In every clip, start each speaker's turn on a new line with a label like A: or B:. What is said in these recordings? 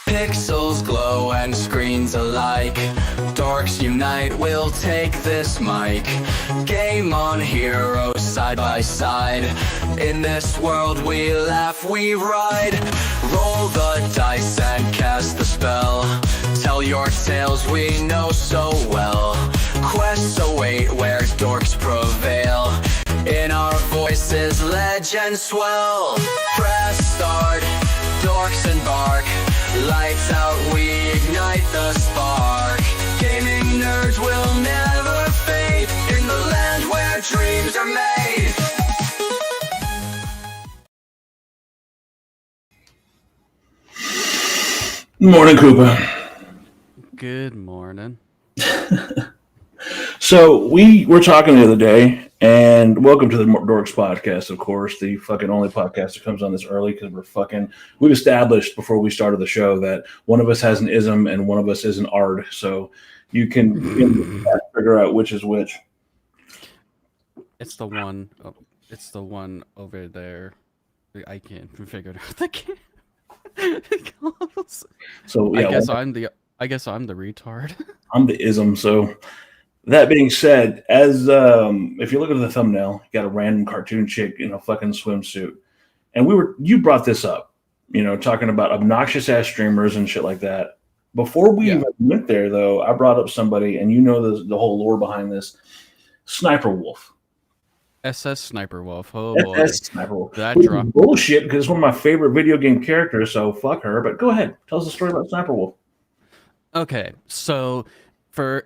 A: Pixels glow and screens alike. Dorks unite, we'll take this mic. Game on, heroes side by side. In this world we laugh, we ride. Roll the dice and cast the spell. Tell your tales we know so well. Quests await where dorks prevail. In our voices legends swell. Press start, dorks embark. Lights out, we ignite the spark. Gaming nerds will never fade. In the land where dreams are made.
B: Morning, Koopa.
C: Good morning.
B: So we were talking the other day, and welcome to the Dorks podcast, of course, the fucking only podcast that comes on this early because we've established before we started the show that one of us has an ism and one of us is an ard, so you can figure out which is which.
C: It's the one. Oh, it's the one over there. I can't figure it out.
B: So yeah,
C: I guess I'm the retard.
B: I'm the ism. So that being said, as if you look at the thumbnail, you got a random cartoon chick in a fucking swimsuit, and you brought this up, talking about obnoxious ass streamers and shit like that. Before we even went there, though, I brought up somebody, and the whole lore behind this, Sniper Wolf.
C: SS Sniper Wolf. Oh boy,
B: SS Sniper Wolf.
C: That drop
B: bullshit because it's one of my favorite video game characters. So fuck her. But go ahead, tell us the story about Sniper Wolf.
C: Okay, so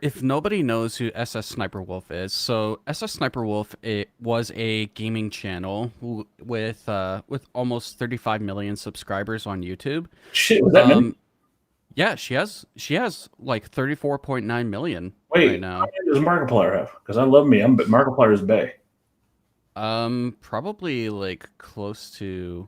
C: if nobody knows who SS Sniper Wolf is, so SS Sniper Wolf, it was a gaming channel with almost 35 million subscribers on YouTube.
B: Shit, was that many?
C: Yeah, she has like 34.9 million
B: right
C: now.
B: How many does Markiplier have? Because I love me, but Markiplier is bae.
C: Probably like close to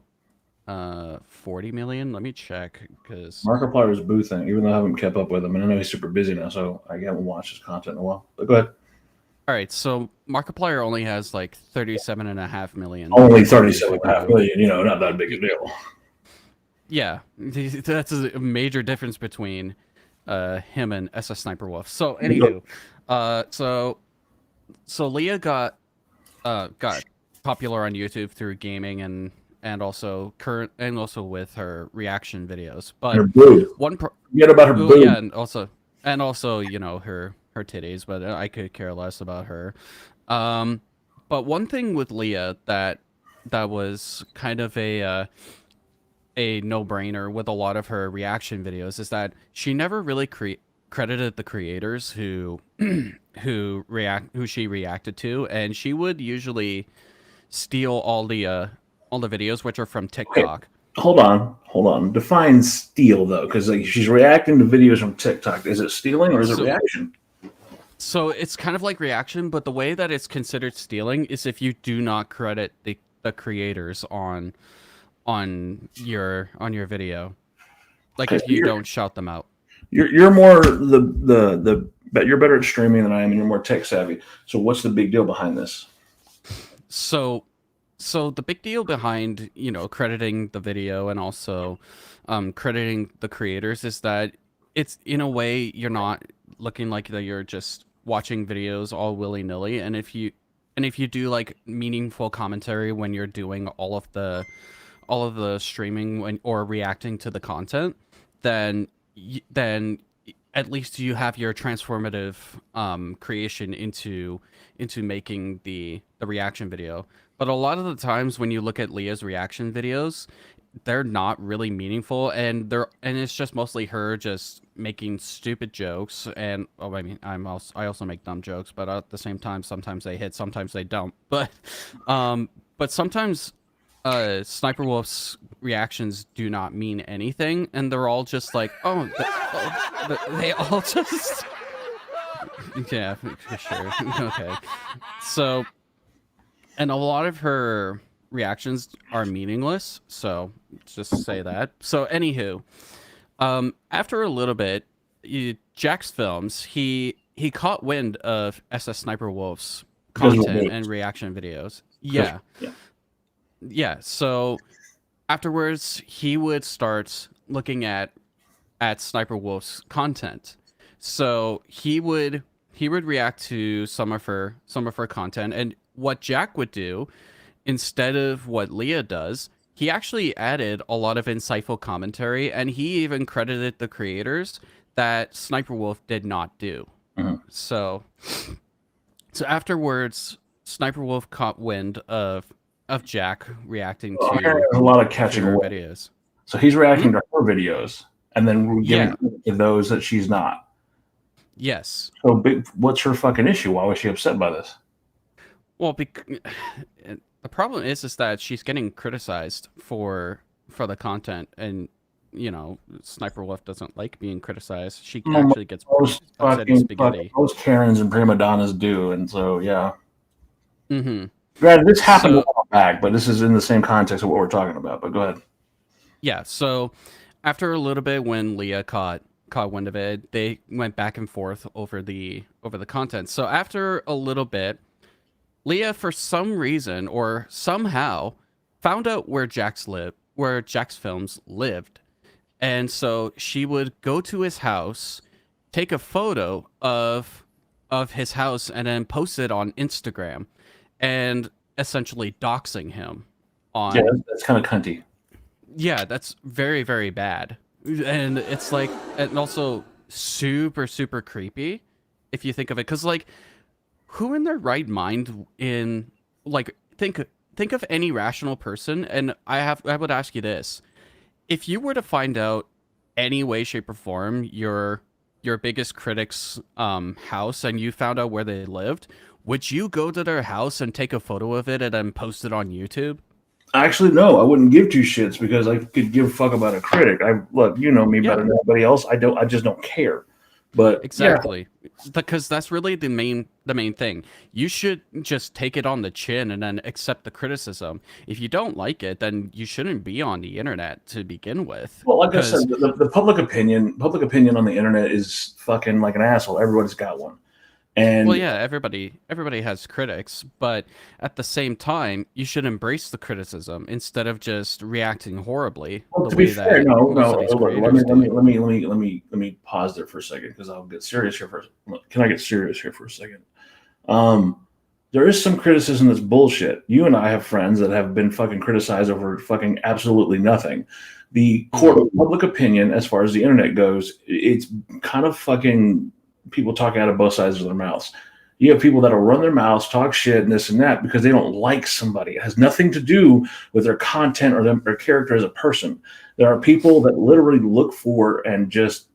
C: 40 million. Let me check because
B: Markiplier is boo thing, even though I haven't kept up with him, and I know he's super busy now, so I haven't watched his content in a while. But go ahead.
C: All right, so Markiplier only has like 37.5 million.
B: Only 37.5 million, not that big a deal.
C: Yeah, that's a major difference between him and SS Sniper Wolf. So anywho, so Leah got popular on YouTube through gaming and also with her reaction videos. But
B: her boob. Forget about her boob.
C: Yeah, and also her titties, but I could care less about her. But one thing with Leah that was kind of a no-brainer with a lot of her reaction videos is that she never really credited the creators who she reacted to, and she would usually steal all the videos which are from TikTok.
B: Hey, hold on. Define steal though, because she's reacting to videos from TikTok. Is it stealing or is it reaction?
C: So it's kind of like reaction, but the way that it's considered stealing is if you do not credit the creators on your video, like if you don't shout them out.
B: You're more but you're better at streaming than I am, and you're more tech savvy. So what's the big deal behind this?
C: So the big deal behind crediting the video and also crediting the creators is that it's, in a way, you're not looking like that you're just watching videos all willy-nilly, and if you do like meaningful commentary when you're doing all of the streaming or reacting to the content, then at least you have your transformative creation into making the reaction video. But a lot of the times when you look at Leah's reaction videos, they're not really meaningful, and it's just mostly her just making stupid jokes. And I also make dumb jokes, but at the same time, sometimes they hit, sometimes they don't. But sometimes Sniper Wolf's reactions do not mean anything, and they're all just like, they all just yeah, for sure. Okay, so. And a lot of her reactions are meaningless, so just say that. So anywho, after a little bit, Jax Films, he caught wind of SS Sniper Wolf's content and reaction videos. Yeah. So afterwards, he would start looking at at Sniper Wolf's content. So he would react to some of her content, and what Jack would do instead of what Leah does, he actually added a lot of insightful commentary, and he even credited the creators that Sniper Wolf did not do.
B: Mhm.
C: So afterwards, Sniper Wolf caught wind of Jack reacting
B: Well,
C: to
B: there's a lot of
C: to
B: catching
C: her
B: away.
C: videos.
B: So he's reacting
C: Hmm?
B: to her videos, and then we're giving
C: Yeah.
B: credit to those that she's not.
C: Yes.
B: So big. What's her fucking issue? Why was she upset by this?
C: Well, the problem is that she's getting criticized for the content, and Sniper Wolf doesn't like being criticized. She
B: Mo-
C: actually gets
B: Most
C: upset
B: fucking
C: as spaghetti.
B: most Karens and prima donnas do, and so yeah.
C: Hmm.
B: Granted, this happened a
C: So
B: while back, but this is in the same context of what we're talking about. But go ahead.
C: yeah, so after a little bit, when Leah caught wind of it, they went back and forth over the content. So after a little bit, Leah, for some reason or somehow, found out where Jack's films lived. And so she would go to his house, take a photo of his house, and then post it on Instagram, and essentially doxing him
B: Yeah,
C: on.
B: that's kind of cunty.
C: Yeah, that's very, very bad. And it's like, and also super, super creepy if you think of it. Because, like, who in their right mind like, think of any rational person, and I would ask you this. If you were to find out any way, shape, or form your biggest critic's house, and you found out where they lived, would you go to their house and take a photo of it and then post it on YouTube?
B: Actually, no, I wouldn't give two shits because I could give a fuck about a critic. I look, you know me better
C: Yeah.
B: than anybody else. I don't. I just don't care. But yeah,
C: Exactly. Because that's really the main thing. You should just take it on the chin and then accept the criticism. If you don't like it, then you shouldn't be on the internet to begin with.
B: well, like I said,
C: Because,
B: the public opinion on the internet is fucking like an asshole. Everybody's got one,
C: well,
B: and
C: yeah, everybody has critics, but at the same time, you should embrace the criticism instead of just reacting horribly
B: well,
C: the
B: to be
C: way
B: fair,
C: that
B: no,
C: most
B: no.
C: of these
B: Look, let me
C: creators
B: let me
C: do.
B: let me let me let me let me pause there for a second because I'll get serious here first. Can I get serious here for a second? There is some criticism that's bullshit. You and I have friends that have been fucking criticized over fucking absolutely nothing. The court
C: Mhm.
B: of public opinion, as far as the internet goes, it's kind of fucking people talking out of both sides of their mouths. You have people that'll run their mouths, talk shit, and this and that because they don't like somebody. It has nothing to do with their content or their character as a person. There are people that literally look for and just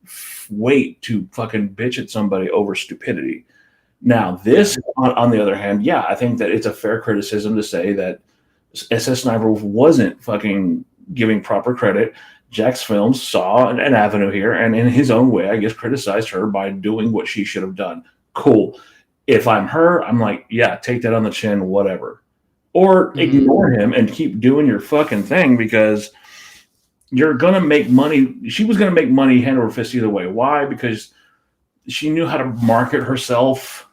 B: wait to fucking bitch at somebody over stupidity. Now,
C: Yeah.
B: this, on the other hand, yeah, I think that it's a fair criticism to say that SS Sniper wasn't fucking giving proper credit. Jack's Films saw an avenue here and, in his own way, I guess, criticized her by doing what she should have done. Cool. If I'm her, I'm like, yeah, take that on the chin, whatever. Or
C: Hmm.
B: ignore him and keep doing your fucking thing because you're going to make money. She was going to make money hand over fist either way. Why? Because she knew how to market herself,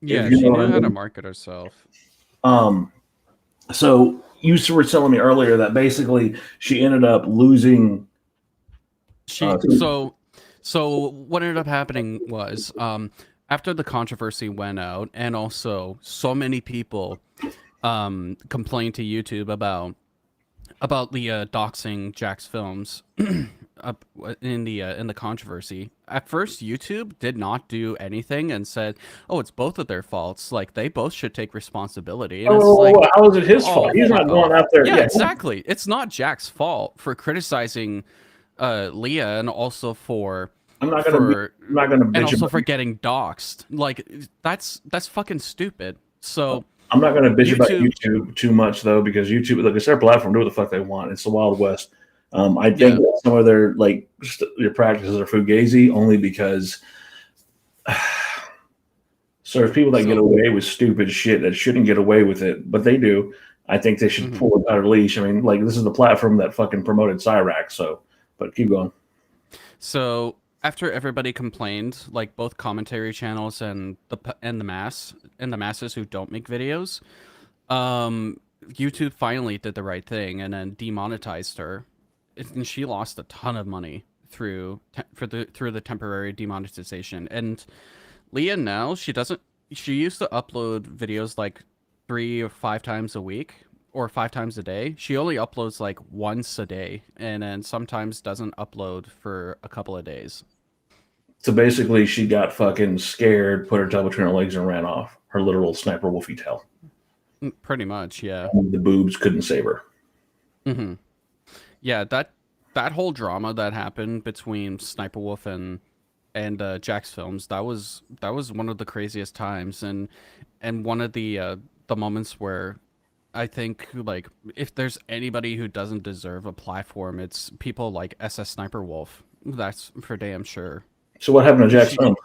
B: if
C: Yeah,
B: you
C: she
B: know what I
C: knew how to
B: mean.
C: market herself.
B: Um, so you were telling me earlier that basically she ended up losing.
C: She so what ended up happening was after the controversy went out, and also so many people complained to YouTube about the doxing Jack's films up in the controversy. At first, YouTube did not do anything and said, "Oh, it's both of their faults. Like, they both should take responsibility." And it's like,
B: How is it his fault?
C: "Oh,
B: He's
C: fuck
B: not going
C: off."
B: out there.
C: Yeah,
B: Yeah,
C: exactly. It's not Jack's fault for criticizing Leah, and also
B: I'm not gonna.
C: for
B: I'm not gonna
C: and
B: bitch
C: also
B: about.
C: for getting doxed. Like, that's fucking stupid. So
B: I'm not gonna bitch about
C: YouTube,
B: YouTube too much though because YouTube, look, it's their platform. Do what the fuck they want. It's the Wild West. I think
C: yeah.
B: that some of their their practices are fugazi only because so there's people that get
C: So.
B: away with stupid shit that shouldn't get away with it, but they do. I think they should
C: Mhm.
B: pull it out of leash. I mean, like this is the platform that fucking promoted Cyrac. So, but keep going.
C: So after everybody complained, like both commentary channels and the masses who don't make videos, YouTube finally did the right thing and then demonetized her, and she lost a ton of money through through the temporary demonetization. And Leah now, she used to upload videos like 3 or 5 times a week or 5 times a day. She only uploads like once a day, and then sometimes doesn't upload for a couple of days.
B: So basically, she got fucking scared, put her tail between her legs, and ran off. Her literal sniper wolfie tail.
C: Pretty much, yeah.
B: And the boobs couldn't save her.
C: Mm-hmm. Yeah, that whole drama that happened between Sniper Wolf and Jack's Films, that was one of the craziest times, and one of the moments where I think, like, if there's anybody who doesn't deserve a platform, it's people like SS Sniper Wolf. That's for damn sure.
B: So what happened to Jack's Films?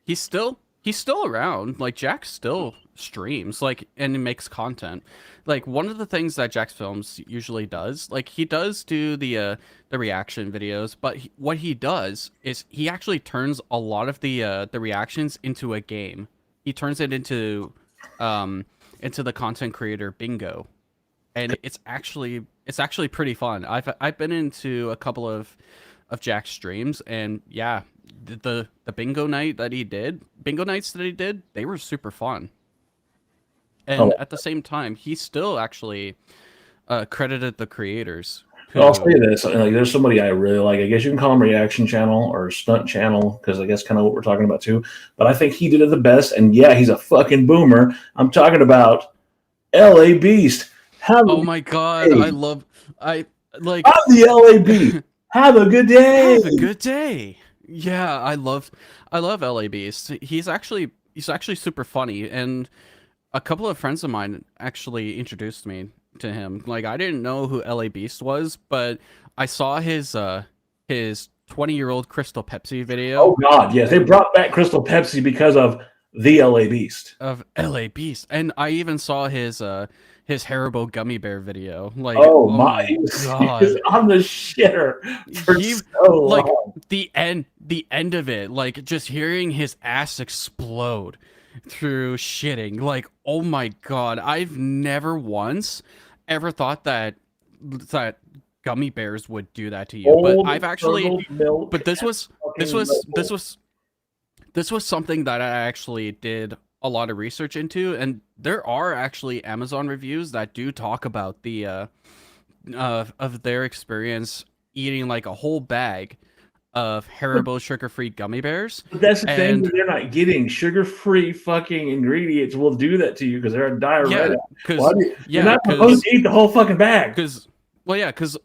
C: He's still around. Like, Jack still streams, like, and he makes content. Like, one of the things that Jack's Films usually does, like, he does do the reaction videos, but what he does is he actually turns a lot of the reactions into a game. He turns it into the content creator bingo, and it's actually pretty fun. I've been into a couple of Jack's streams, and yeah, the bingo nights that he did, they were super fun. And at the same time, he still actually credited the creators.
B: I'll say this: like, there's somebody I really like. I guess you can call him reaction channel or stunt channel, because I guess kind of what we're talking about too. But I think he did it the best. And yeah, he's a fucking boomer. I'm talking about LA Beast.
C: Oh my god, I'm
B: the LA Beast. Have a good day.
C: Have a good day. Yeah, I love LA Beast. He's actually super funny, and a couple of friends of mine actually introduced me to him. Like, I didn't know who LA Beast was, but I saw his 20-year-old Crystal Pepsi video.
B: Oh god, yes. They brought back Crystal Pepsi because of the LA Beast.
C: And I even saw his Haribo gummy bear video. Like,
B: oh my god, he was on the shitter for so
C: like
B: long.
C: the end of it, like, just hearing his ass explode through shitting. Like, oh my god, I've never once ever thought that gummy bears would do that to you. But I've actually, but this was something that I actually did a lot of research into, and there are actually Amazon reviews that do talk about the of their experience eating like a whole bag of Haribo sugar-free gummy bears.
B: But that's the thing, they're not getting sugar-free fucking ingredients will do that to you because they're a diuretic. You're not supposed to eat the whole fucking bag.
C: Because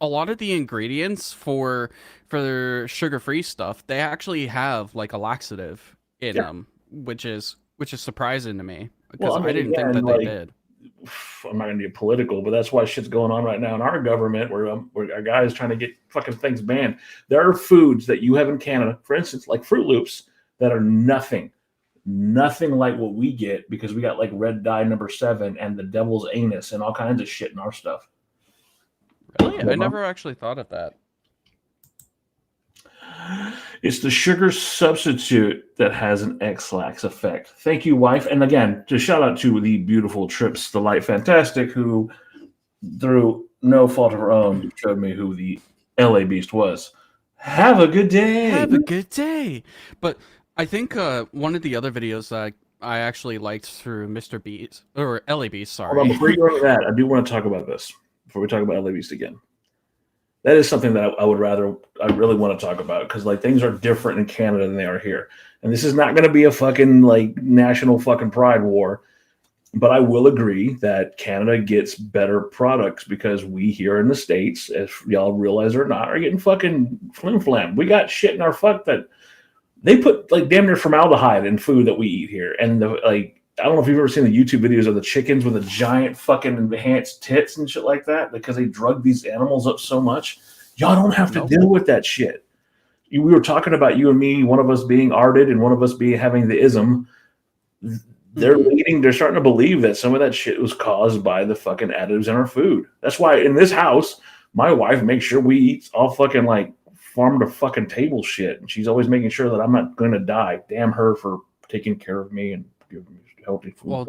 C: a lot of the ingredients for their sugar-free stuff, they actually have like a laxative in them, which is surprising to me, because I didn't think that they did.
B: I'm not going to get political, but that's why shit's going on right now in our government, where our guy is trying to get fucking things banned. There are foods that you have in Canada, for instance, like Fruit Loops, that are nothing like what we get, because we got like red dye number 7 and the devil's anus and all kinds of shit in our stuff.
C: Really? I never actually thought of that.
B: It's the sugar substitute that has an X-lax effect. Thank you, wife. And again, just shout out to the beautiful Trips the Light Fantastic, who, through no fault of her own, showed me who the LA Beast was. Have a good day.
C: Have a good day. But I think one of the other videos that I actually liked through Mr. Beast, or LA Beast, sorry.
B: Hold on, before you go into that, I do want to talk about this, before we talk about LA Beast again. That is something that I really want to talk about, because like things are different in Canada than they are here. And this is not going to be a fucking like national fucking pride war, but I will agree that Canada gets better products because we here in the States, if y'all realize it or not, are getting fucking flim-flam. We got shit in our fuck that they put like damn near formaldehyde in food that we eat here. And I don't know if you've ever seen the YouTube videos of the chickens with the giant fucking enhanced tits and shit like that, because they drug these animals up so much. Y'all don't have to deal with that shit. We were talking about, you and me, one of us being arted and one of us having the ism. They're starting to believe that some of that shit was caused by the fucking additives in our food. That's why in this house, my wife makes sure we eat all fucking like farm to fucking table shit. And she's always making sure that I'm not going to die. Damn her for taking care of me and giving me healthy food.
C: Well,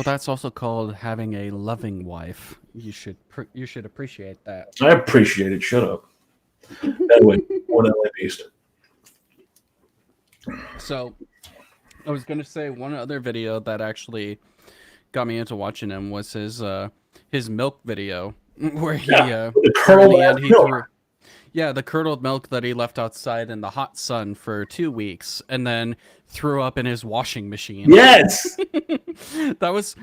C: that's also called having a loving wife. You should appreciate that.
B: I appreciate it. Shut up. Anyway, what LA Beast.
C: So I was gonna say one other video that actually got me into watching him was his milk video where he
B: The
C: where in
B: curdled
C: the end he
B: milk.
C: threw the curdled milk that he left outside in the hot sun for 2 weeks and then threw up in his washing machine.
B: Yes.
C: that was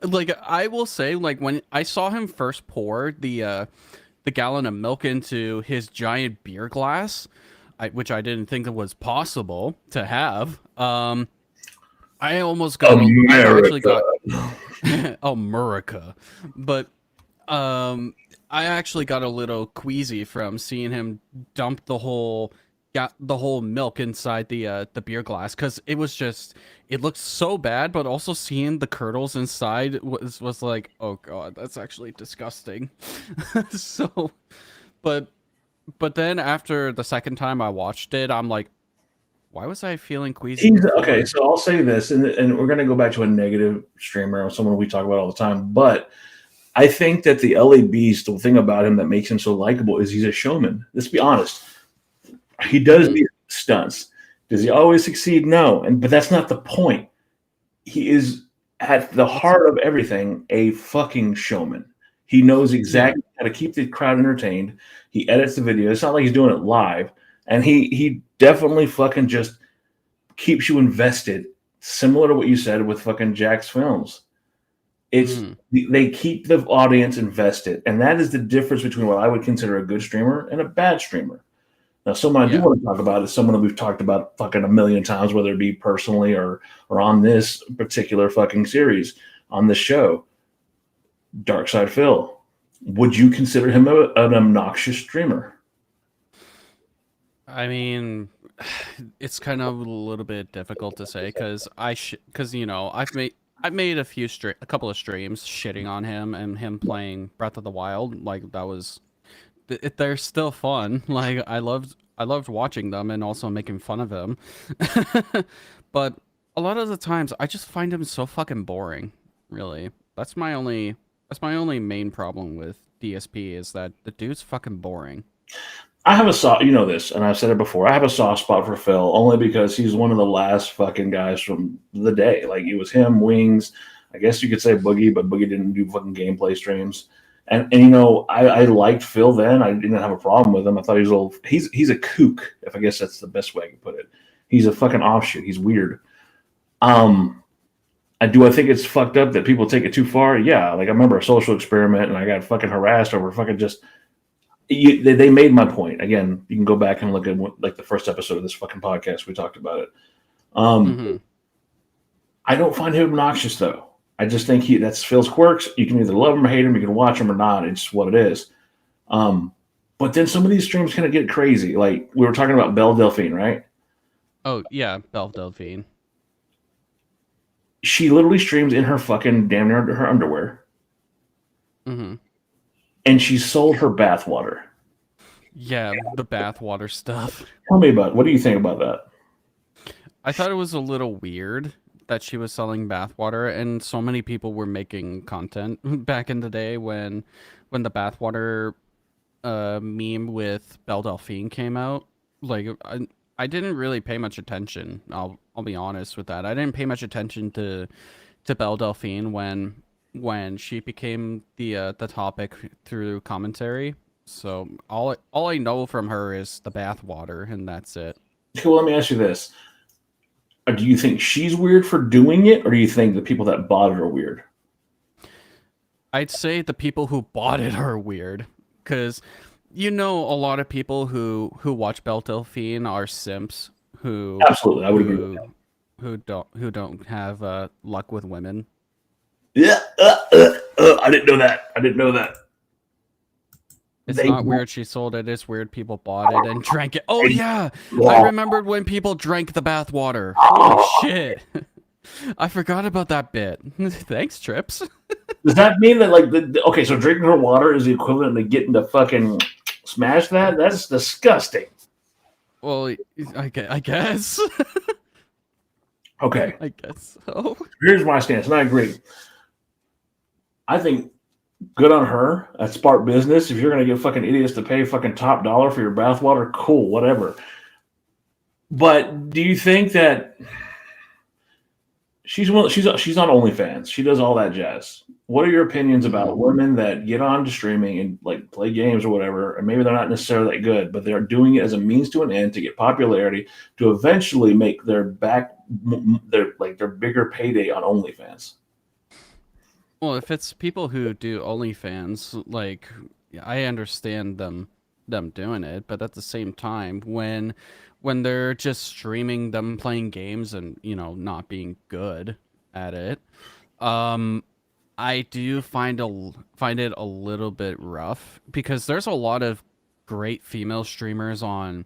C: like, I will say, like, when I saw him first pour the gallon of milk into his giant beer glass, which I didn't think it was possible to have. I almost got I actually got America, but I actually got a little queasy from seeing him dump the whole milk inside the beer glass, because it was just, it looked so bad, but also seeing the curdles inside was like, oh god, that's actually disgusting. So, but then after the second time I watched it, I'm like, why was I feeling queasy?
B: Okay, so I'll say this, and we're going to go back to a negative streamer, someone we talk about all the time, but I think that the LA Beast, the thing about him that makes him so likable is he's a showman. Let's be honest. He does these stunts. Does he always succeed? No. But that's not the point. He is, at the heart of everything, a fucking showman. He knows exactly how to keep the crowd entertained. He edits the video. It's not like he's doing it live. And he definitely fucking just keeps you invested, similar to what you said with fucking Jack's films. It's they keep the audience invested, and that is the difference between what I would consider a good streamer and a bad streamer. Now, someone I do want to talk about is someone that we've talked about fucking a million times, whether it be personally or on this particular fucking series on this show. Darkside Phil. Would you consider him an obnoxious streamer?
C: I mean, it's kind of a little bit difficult to say, because you know, I've made a couple of streams shitting on him and him playing Breath of the Wild. Like, that was, they're still fun. Like, I loved watching them and also making fun of him. But a lot of the times I just find him so fucking boring. Really, that's my only main problem with DSP, is that the dude's fucking boring.
B: I have a soft, you know this, and I've said it before. I have a soft spot for Phil only because he's one of the last fucking guys from the day. Like, it was him, Wings. I guess you could say Boogie, but Boogie didn't do fucking gameplay streams. And you know, I liked Phil then. I didn't have a problem with him. I thought he was a little. He's a kook, if I guess that's the best way I can put it. He's a fucking offshoot. He's weird. I think it's fucked up that people take it too far. Yeah, like I remember a social experiment, and I got fucking harassed over fucking just. They made my point. Again, you can go back and look at like the first episode of this fucking podcast. We talked about it. I don't find him obnoxious though. I just think that's Phil's quirks. You can either love him or hate him. You can watch him or not. It's what it is. But then some of these streams kind of get crazy. Like we were talking about Belle Delphine, right?
C: Oh yeah, Belle Delphine.
B: She literally streams in her fucking damn near her underwear. And she sold her bathwater.
C: Yeah, the bathwater stuff.
B: Tell me about it. What do you think about that?
C: I thought it was a little weird that she was selling bathwater, and so many people were making content back in the day when the bathwater meme with Belle Delphine came out. Like, I didn't really pay much attention. I'll be honest with that. I didn't pay much attention to Belle Delphine when she became the topic through commentary. So all I know from her is the bathwater, and that's it.
B: Cool. Let me ask you this: do you think she's weird for doing it, or do you think the people that bought it are weird?
C: I'd say the people who bought it are weird, because you know, a lot of people who watch Belle Delphine are simps who
B: absolutely, I would agree with that.
C: who don't have luck with women.
B: Yeah, I didn't know that.
C: It's not weird she sold it. It's weird people bought it and drank it. Oh yeah, I remembered when people drank the bathwater. Holy shit! I forgot about that bit. Thanks, Trips.
B: Does that mean that okay, so drinking her water is the equivalent to getting to fucking smash that? That's disgusting.
C: Well, I guess.
B: Okay.
C: I guess so.
B: Here's my stance, and I agree. I think Good on her. That's smart business. If you're gonna get fucking idiots to pay fucking top dollar for your bathwater, cool, whatever. But do you think that she's on OnlyFans? She does all that jazz. What are your opinions about women that get on to streaming and like play games or whatever, and maybe they're not necessarily that good, but they're doing it as a means to an end to get popularity to eventually make their bigger payday on OnlyFans?
C: Well, if it's people who do OnlyFans, like I understand them doing it, but at the same time, when they're just streaming them playing games and not being good at it, um, I do find it a little bit rough because there's a lot of great female streamers on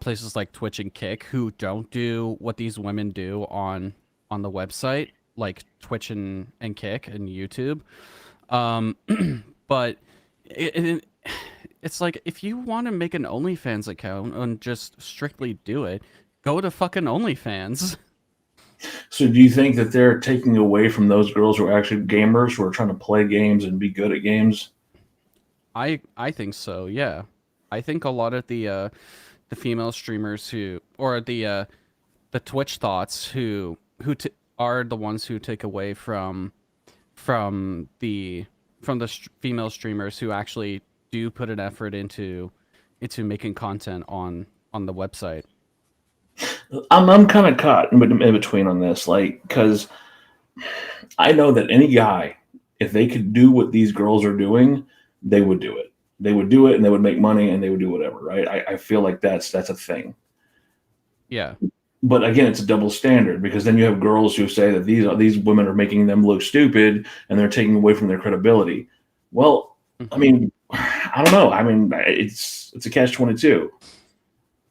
C: places like Twitch and Kick who don't do what these women do on the website, like Twitch and Kick and YouTube. Um, but it, it's like if you want to make an OnlyFans account and just strictly do it, go to fucking OnlyFans.
B: So do you think that they're taking away from those girls who are actually gamers who are trying to play games and be good at games?
C: I think so. Yeah, I think a lot of the female streamers who or the Twitch thoughts are the ones who take away from the female streamers who actually do put an effort into making content on the website.
B: I'm kind of caught in between on this, like, because I know that any guy, if they could do what these girls are doing, they would do it. They would do it, and they would make money, and they would do whatever, right? I feel like that's a thing.
C: Yeah.
B: But again, it's a double standard because then you have girls who say that these women are making them look stupid and they're taking away from their credibility. Well, I mean, I don't know. I mean, it's a catch-22.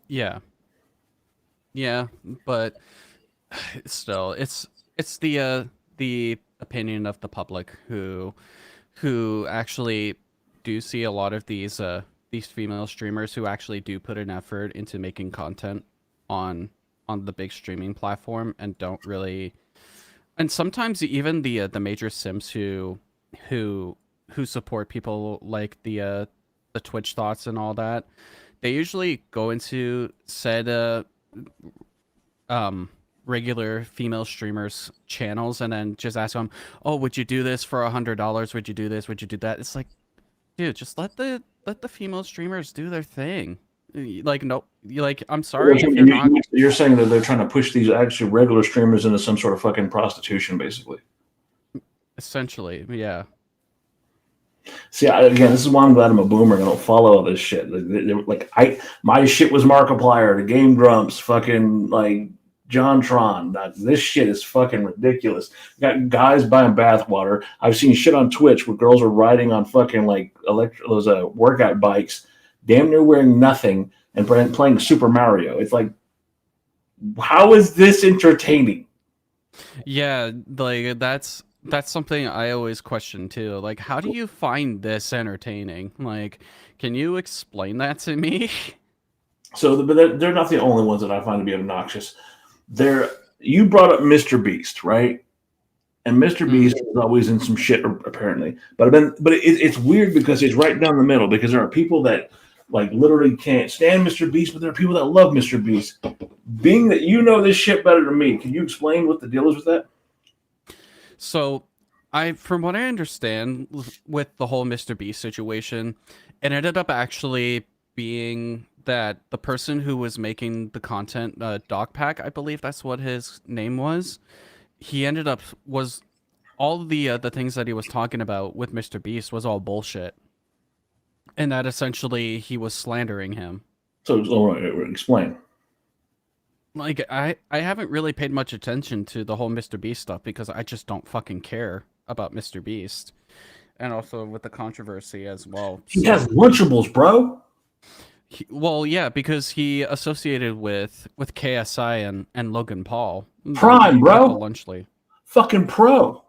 C: Yeah. Yeah, but still, it's the opinion of the public who actually do see a lot of these female streamers who actually do put an effort into making content on the big streaming platform and don't really, and sometimes even the major sims who support people like the Twitch thoughts and all that, they usually go into said regular female streamers channels and then just ask them, oh, would you do this for $100? Would you do this? Would you do that? It's like, dude, just let the female streamers do their thing. Like, no, like, I'm sorry if you're not.
B: You're saying that they're trying to push these actually regular streamers into some sort of fucking prostitution, basically.
C: Essentially, yeah.
B: See, again, this is why I'm glad I'm a boomer and I don't follow all this shit. My shit was Markiplier, the Game Grumps, fucking like John Tron. This shit is fucking ridiculous. Got guys buying bathwater. I've seen shit on Twitch where girls are riding on fucking like those workout bikes, damn near wearing nothing and playing Super Mario. It's like, how is this entertaining?
C: Yeah, like that's something I always question too. Like, how do you find this entertaining? Like, can you explain that to me?
B: So, but they're not the only ones that I find to be obnoxious. You brought up Mr. Beast, right? And Mr. Beast is always in some shit, apparently. But it's weird because it's right down the middle. Because there are people that like literally can't stand Mr. Beast, but there are people that love Mr. Beast. Being that you know this shit better than me, can you explain what the deal is with that?
C: So, from what I understand with the whole Mr. Beast situation, it ended up actually being that the person who was making the content, Dogpack, I believe that's what his name was, he ended up was all the things that he was talking about with Mr. Beast was all bullshit, and that essentially he was slandering him.
B: So explain.
C: Like, I haven't really paid much attention to the whole Mr. Beast stuff because I just don't fucking care about Mr. Beast. And also with the controversy as well.
B: He has Lunchables, bro.
C: Well, yeah, because he associated with KSI and Logan Paul.
B: Prime, bro.
C: Lunchly.
B: Fucking pro.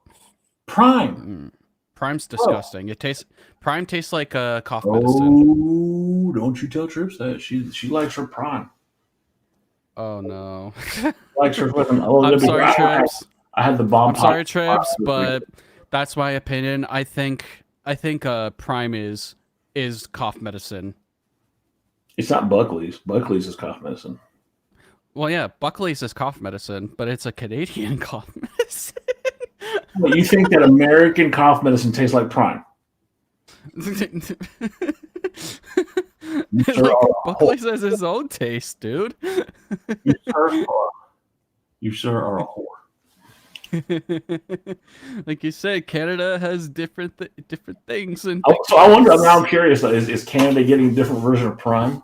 B: Prime.
C: Prime's disgusting. Prime tastes like a cough medicine.
B: Oh, don't you tell Trips that. She likes her Prime.
C: Oh no.
B: Likes her fucking.
C: I'm sorry, Trips.
B: I had the bomb.
C: I'm sorry, Trips, but that's my opinion. I think Prime is cough medicine.
B: It's not Buckley's. Buckley's is cough medicine.
C: Well, yeah, Buckley's is cough medicine, but it's a Canadian cough medicine.
B: Well, you think that American cough medicine tastes like Prime?
C: Like, Buckley's has his own taste, dude.
B: You sir are a whore.
C: Like you said, Canada has different things. And
B: so I wonder. Now I'm curious. Is Canada getting a different version of Prime?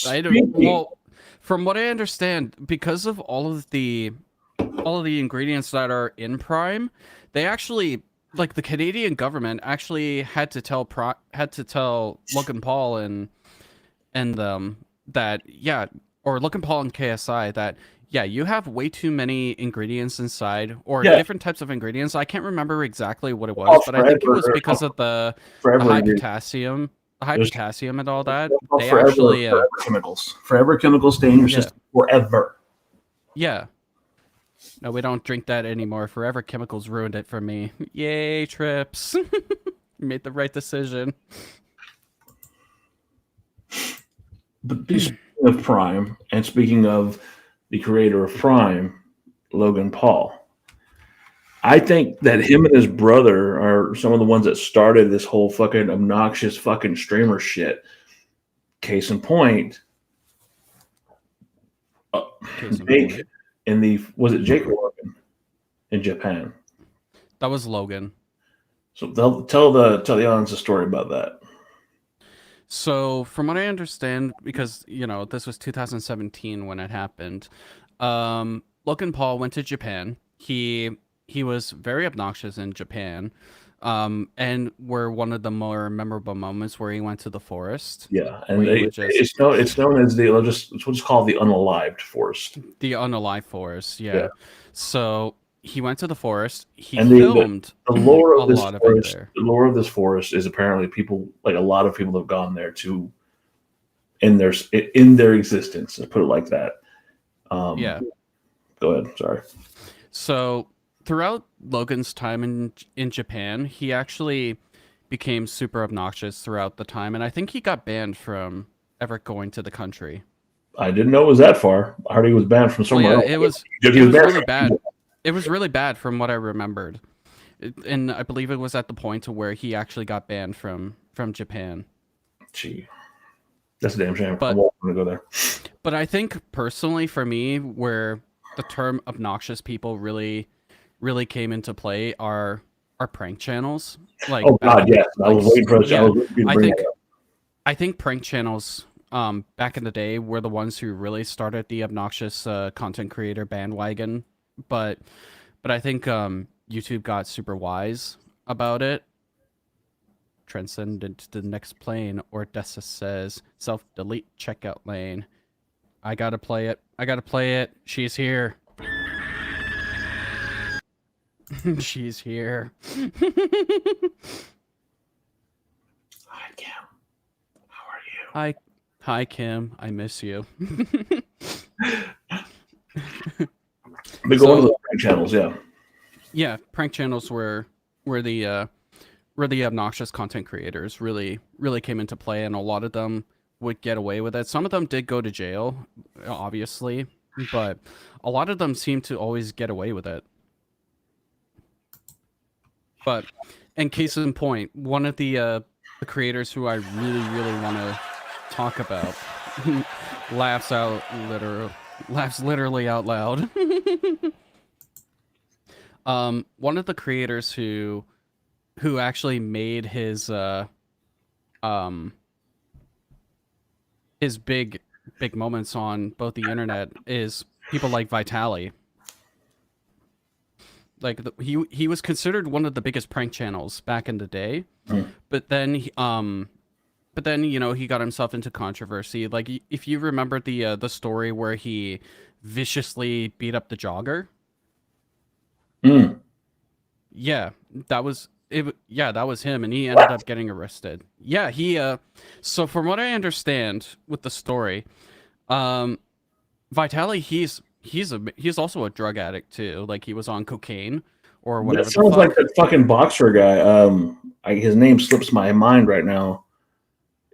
C: I don't. Well, from what I understand, because of all of the ingredients that are in Prime, they actually, like, the Canadian government actually had to tell Logan Paul and that, yeah, or Logan Paul and KSI that, yeah, you have way too many ingredients inside, or different types of ingredients. I can't remember exactly what it was, but I think it was because of the high potassium. High potassium and all that. They actually
B: forever chemicals. Forever chemicals stay in your system forever.
C: Yeah. No, we don't drink that anymore. Forever chemicals ruined it for me. Yay, trips. Made the right decision.
B: But speaking of Prime, and speaking of the creator of Prime, Logan Paul, I think that him and his brother are some of the ones that started this whole fucking obnoxious fucking streamer shit. Case in point, Jake in the, was it Jake or Logan in Japan?
C: That was Logan.
B: So they'll tell the audience a story about that.
C: So from what I understand, because this was 2017 when it happened, Logan Paul went to Japan. He was very obnoxious in Japan, and were one of the more memorable moments where he went to the forest.
B: Yeah, and it's known as we'll just call it the unalived forest.
C: The unalived forest, yeah. So he went to the forest. He
B: filmed
C: the lore of this forest.
B: The lore of this forest is apparently people, like a lot of people have gone there to in their existence. Let's put it like that.
C: Yeah.
B: Go ahead. Sorry.
C: So throughout Logan's time in Japan, he actually became super obnoxious throughout the time, and I think he got banned from ever going to the country.
B: I didn't know it was that far. I heard he was banned from somewhere else.
C: It was really bad. It was really bad from what I remembered. And I believe it was at the point to where he actually got banned from Japan.
B: Gee. That's a damn shame.
C: But,
B: I won't want to go there.
C: But I think personally for me, where the term obnoxious people really came into play are prank channels. Like,
B: oh god, yes. I was waiting for
C: I think prank channels back in the day were the ones who really started the obnoxious content creator bandwagon. But I think YouTube got super wise about it. Transcendent to the next plane, Ordessa says, self-delete checkout lane. I gotta play it. She's here. She's here.
B: Hi, Kim. How are you?
C: Hi, Kim. I miss you.
B: They go to the prank channels, yeah.
C: Yeah, prank channels were the obnoxious content creators really came into play, and a lot of them would get away with it. Some of them did go to jail, obviously, but a lot of them seemed to always get away with it. But, in case in point, one of the creators who I really want to talk about laughs literally out loud. One of the creators who actually made his big moments on both the internet is people like Vitaly. Like he was considered one of the biggest prank channels back in the day, but then he got himself into controversy. Like, if you remember the story where he viciously beat up the jogger. Yeah, that was it. Yeah, that was him, and he ended up getting arrested. Yeah, so from what I understand with the story, Vitaly, he's also a drug addict too. Like, he was on cocaine or
B: That
C: whatever the
B: sounds
C: fuck.
B: like that fucking boxer guy. His name slips my mind right now.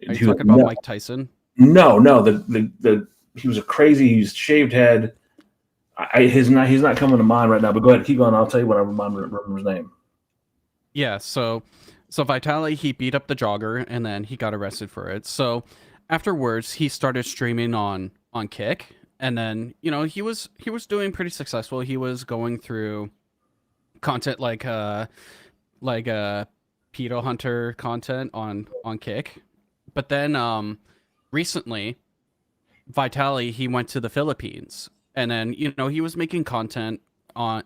C: Are you
B: He was-
C: talking about Mike Tyson?
B: no. The he was a crazy. He's shaved head. He's not coming to mind right now. But go ahead, keep going. I'll tell you what I remember his name.
C: Yeah, so Vitali, he beat up the jogger and then he got arrested for it. So afterwards he started streaming on Kick, and then, you know, he was doing pretty successful. He was going through content like pedo hunter content on Kick. But then recently Vitali, he went to the Philippines, and then, you know, he was making content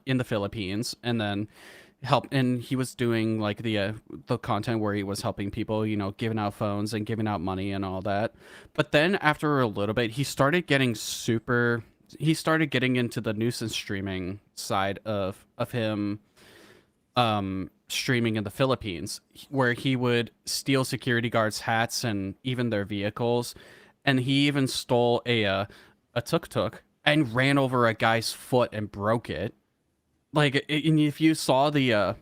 C: in the Philippines, and then he was doing like the content where he was helping people, you know, giving out phones and giving out money and all that. But then after a little bit he started getting into the nuisance streaming side of him streaming in the Philippines, where he would steal security guards' hats and even their vehicles, and he even stole a tuk-tuk and ran over a guy's foot and broke it. Like, and if you saw the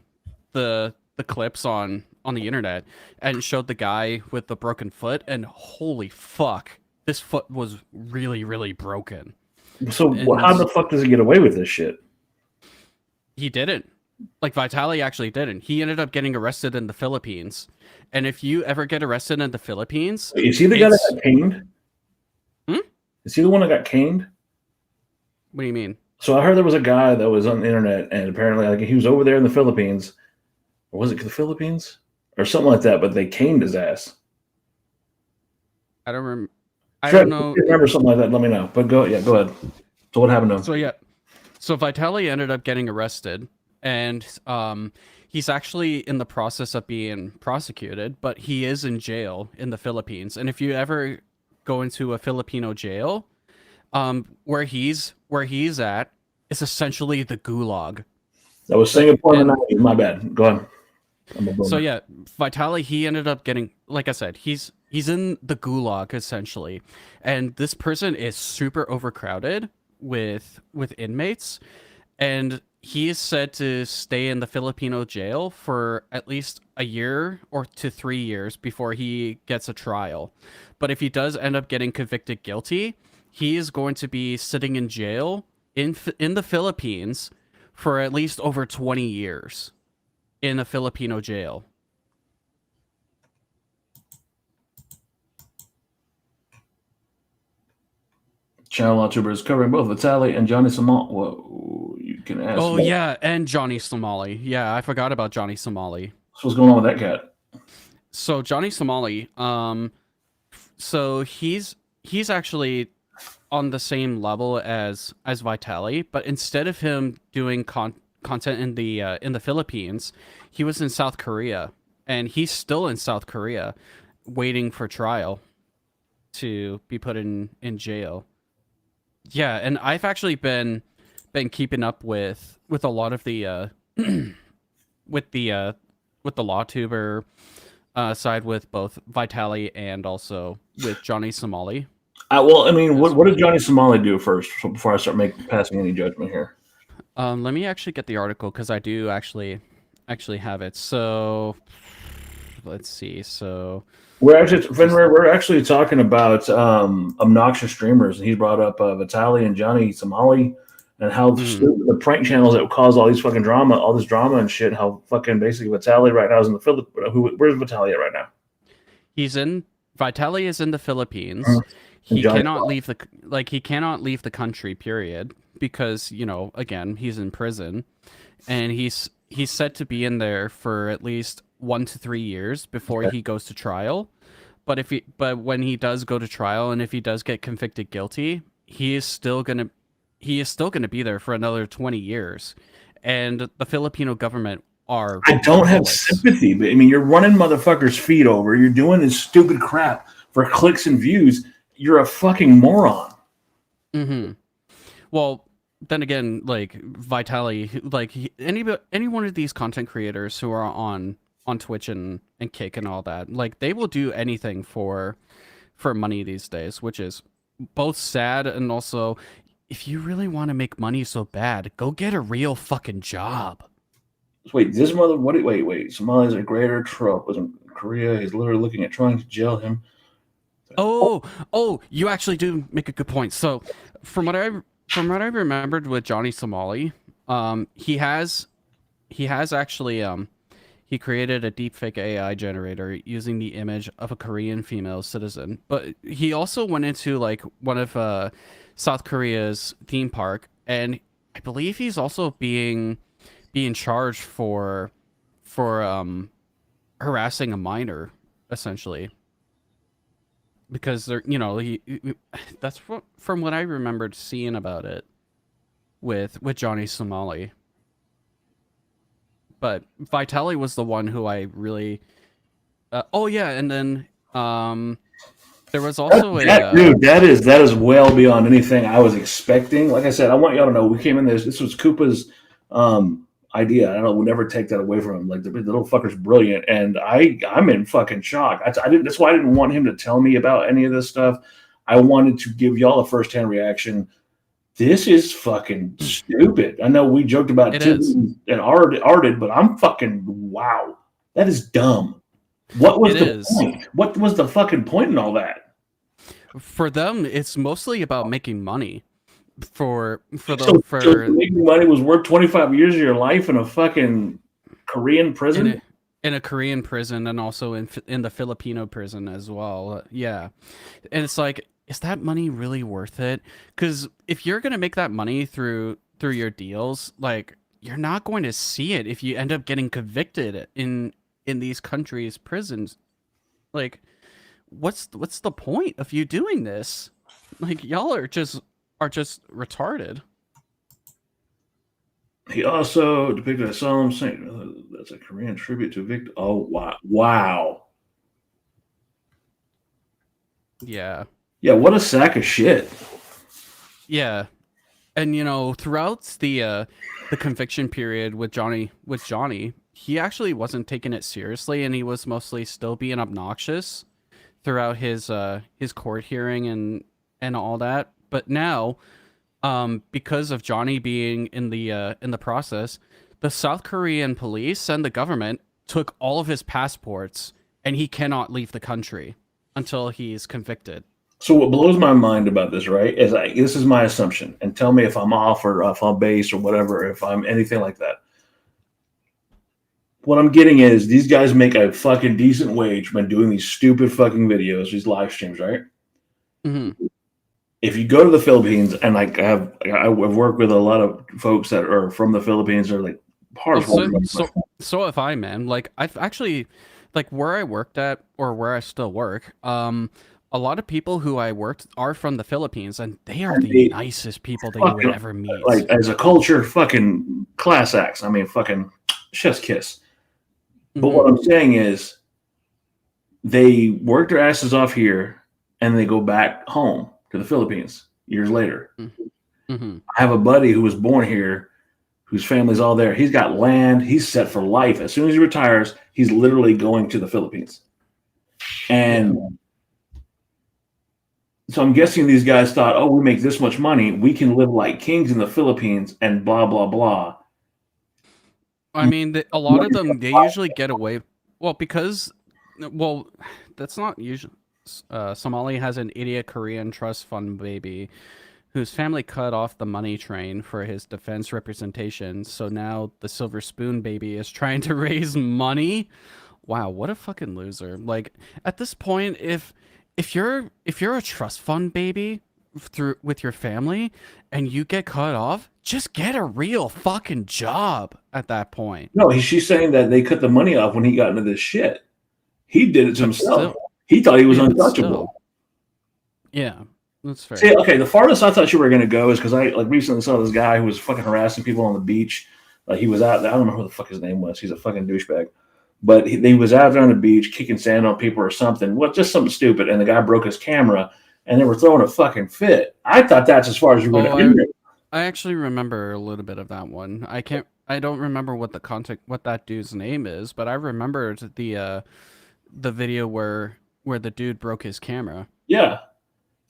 C: clips on the internet, and it showed the guy with the broken foot, and holy fuck, this foot was really, really broken.
B: So
C: And
B: how the fuck does he get away with this shit?
C: he didn't. Like, Vitali actually didn't. He ended up getting arrested in the Philippines. And if you ever get arrested in the Philippines,
B: Is he the guy that got caned? Is he the one that got caned?
C: what do you mean?
B: So I heard there was a guy that was on the internet, and apparently, like, he was over there in the Philippines, or was it the Philippines or something like that? But they caned his ass.
C: I don't remember. I
B: Fred,
C: don't know.
B: if you remember something like that? Let me know. But go ahead. So what happened to him?
C: So yeah, so Vitali ended up getting arrested, and he's actually in the process of being prosecuted, but he is in jail in the Philippines. And if you ever go into a Filipino jail, where he's at, it's essentially the gulag.
B: That was Singapore in the 90s. My bad. Go ahead.
C: So yeah, Vitali, he ended up getting, like I said, he's in the gulag essentially, and this person is super overcrowded with inmates, and he is said to stay in the Filipino jail for at least a year or to 3 years before he gets a trial. But if he does end up getting convicted guilty, he is going to be sitting in jail in the Philippines for at least over 20 years in a Filipino jail.
B: Channel Law Tuber is covering both Vitali and Johnny Samal. Whoa, you can ask.
C: Oh yeah, and Johnny Somali. Yeah, I forgot about Johnny Somali.
B: So what's going on with that cat?
C: So Johnny Somali, so he's actually on the same level as Vitali, but instead of him doing content in the Philippines, he was in South Korea, and he's still in South Korea, waiting for trial to be put in jail. Yeah, and I've actually been keeping up with a lot of the with the LawTuber side with both Vitali and also with Johnny Somali.
B: Well, I mean, what did Johnny Somali do first before I start passing any judgment here?
C: Let me actually get the article, because I do actually have it. So let's see. So
B: we're actually talking about obnoxious streamers, and he brought up Vitali and Johnny Somali, and how the prank channels that cause all these fucking drama, all this drama and shit. How fucking basically Vitali right now is in the Philippines. Where's Vitali at right now?
C: Vitali is in the Philippines. He cannot leave the country, period, because, you know, again, he's in prison, and he's said to be in there for at least 1 to 3 years before he goes to trial. But when he does go to trial, and if he does get convicted guilty, he is still gonna be there for another 20 years. And the Filipino government are...
B: I don't have sympathy, but I mean, you're running motherfuckers' feet over. You're doing this stupid crap for clicks and views. You're a fucking moron.
C: Mm-hmm. Well, then again, like Vitali, like any one of these content creators who are on Twitch and Kick and all that, like, they will do anything for money these days, which is both sad, and also, if you really want to make money so bad, go get a real fucking job.
B: Wait, this mother. What? Wait. Somalia's a greater trope. Was in Korea. He's literally looking at trying to jail him.
C: Oh, you actually do make a good point. So, from what I remembered with Johnny Somali, he has actually he created a deepfake AI generator using the image of a Korean female citizen. But he also went into like one of South Korea's theme park, and I believe he's also being charged for harassing a minor, essentially, because they're that's from what I remembered seeing about it with Johnny Somali. But Vitelli was the one who I really oh yeah, and then there was also
B: Dude, that is well beyond anything I was expecting. Like I said, I want y'all to know we came in this was Koopa's idea. I don't know, we'll never take that away from him. Like the little fucker's brilliant, and I'm in fucking shock. I didn't. That's why I didn't want him to tell me about any of this stuff. I wanted to give y'all a firsthand reaction. This is fucking stupid. I know we joked about it and arted, but I'm fucking wow. That is dumb. What was the point? What was the fucking point in all that?
C: For them, it's mostly about making money. So
B: making money was worth 25 years of your life in a fucking Korean prison?
C: In a Korean prison, and also in the Filipino prison as well. Yeah. And it's like, is that money really worth it? Because if you're gonna make that money through your deals, like, you're not going to see it if you end up getting convicted in these countries' prisons. Like, what's the point of you doing this? Like, y'all are just retarded.
B: He also depicted a solemn saint. That's a Korean tribute to Victor. Oh wow.
C: Yeah.
B: Yeah, what a sack of shit.
C: Yeah. And throughout the conviction period with Johnny, he actually wasn't taking it seriously, and he was mostly still being obnoxious throughout his court hearing and all that. But now, because of Johnny being in the process, the South Korean police and the government took all of his passports, and he cannot leave the country until he's convicted.
B: So what blows my mind about this, right, is this is my assumption, and tell me if I'm off or if I'm base or whatever, if I'm anything like that. What I'm getting is these guys make a fucking decent wage by doing these stupid fucking videos, these live streams, right?
C: Mm-hmm.
B: If you go to the Philippines, and like I've worked with a lot of folks that are from the Philippines, they're like hard.
C: So if I, man, like, I've actually, like, where I worked at, or where I still work, a lot of people who I worked are from the Philippines, and they are the nicest people that you would ever meet.
B: Like, as a culture, fucking class acts. I mean, fucking chef's kiss. But what I'm saying is, they work their asses off here, and they go back home to the Philippines years later.
C: Mm-hmm.
B: I have a buddy who was born here, whose family's all there. He's got land. He's set for life. As soon as he retires, he's literally going to the Philippines. And so I'm guessing these guys thought, oh, we make this much money, we can live like kings in the Philippines and blah, blah, blah.
C: I mean, a lot of them, they usually get away. Well, that's not usually. Somali has an idiot Korean trust fund baby whose family cut off the money train for his defense representation. So now the silver spoon baby is trying to raise money. Wow, what a fucking loser. Like, at this point, if you're a trust fund baby with your family and you get cut off, just get a real fucking job at that point.
B: No, she's saying that they cut the money off when he got into this shit. He did it to himself. He thought he was untouchable.
C: Yeah, that's fair.
B: See, okay, the farthest I thought you were going to go is because I recently saw this guy who was fucking harassing people on the beach. Like, he was out there. I don't know who the fuck his name was. He's a fucking douchebag. But he was out there on the beach kicking sand on people or something. What, just something stupid. And the guy broke his camera, and they were throwing a fucking fit. I thought that's as far as you were going to.
C: I actually remember a little bit of that one. I don't remember what that dude's name is, but I remembered the video where the dude broke his camera.
B: Yeah.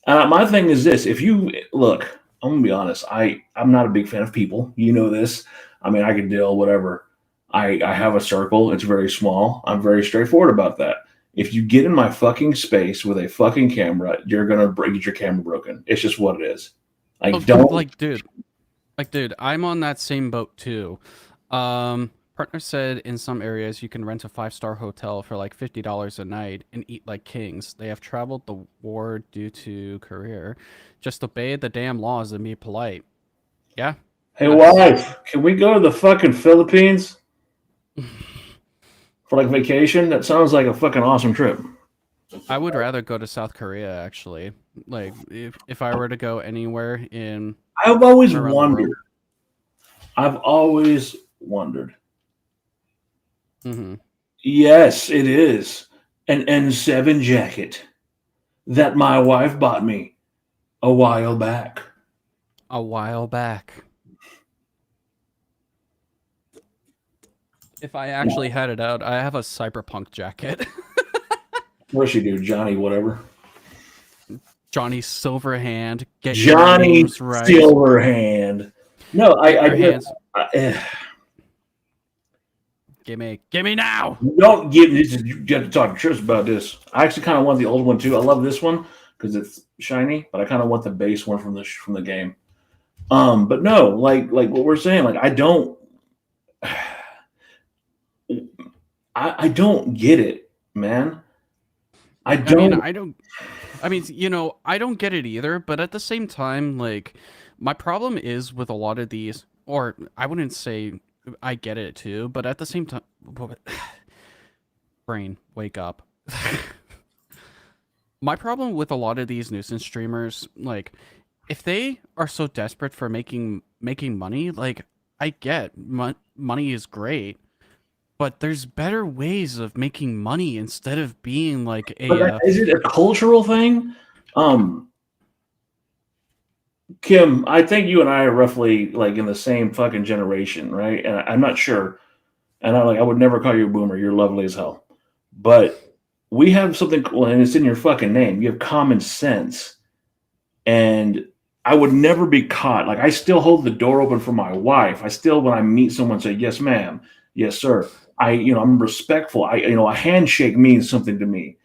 B: My thing is this: if you look, I'm gonna be honest. I'm not a big fan of people. You know this. I mean, I can deal whatever. I have a circle. It's very small. I'm very straightforward about that. If you get in my fucking space with a fucking camera, you're gonna get your camera broken. It's just what it is. I don't
C: Like, dude, I'm on that same boat too. Partner said in some areas you can rent a 5-star hotel for like $50 a night and eat like kings. They have traveled the war due to career. Just obey the damn laws and be polite. Yeah.
B: Hey, wife, can we go to the fucking Philippines for like vacation? That sounds like a fucking awesome trip.
C: I would rather go to South Korea actually. Like if I were to go anywhere in
B: I've always
C: around the
B: wondered.
C: world.
B: I've always wondered.
C: Mm-hmm.
B: Yes, it is an N7 jacket that my wife bought me a while back.
C: A while back. If I actually had it out, I have a cyberpunk jacket.
B: What's she do, Johnny? Whatever.
C: Johnny Silverhand. Get
B: Johnny
C: your names right.
B: Silverhand. No,
C: Give me now.
B: Don't give me. You have to talk to Tris about this. I actually kind of want the old one too. I love this one because it's shiny, but I kind of want the base one from the game. But no, like what we're saying, like I don't get it, man. I
C: mean, you know, I don't get it either, but at the same time, like my problem is with a lot of these, or I wouldn't say I get it too, but at the same time, brain, wake up. My problem with a lot of these nuisance streamers, like if they are so desperate for making money, like I get money is great, but there's better ways of making money instead of being like a.
B: Is it a cultural thing? Kim, I think you and I are roughly like in the same fucking generation, right? And I'm not sure. And I would never call you a boomer. You're lovely as hell. But we have something, well, and it's in your fucking name. You have common sense. And I would never be caught. Like I still hold the door open for my wife. I still, when I meet someone, say, yes, ma'am. Yes, sir. I'm respectful. A handshake means something to me.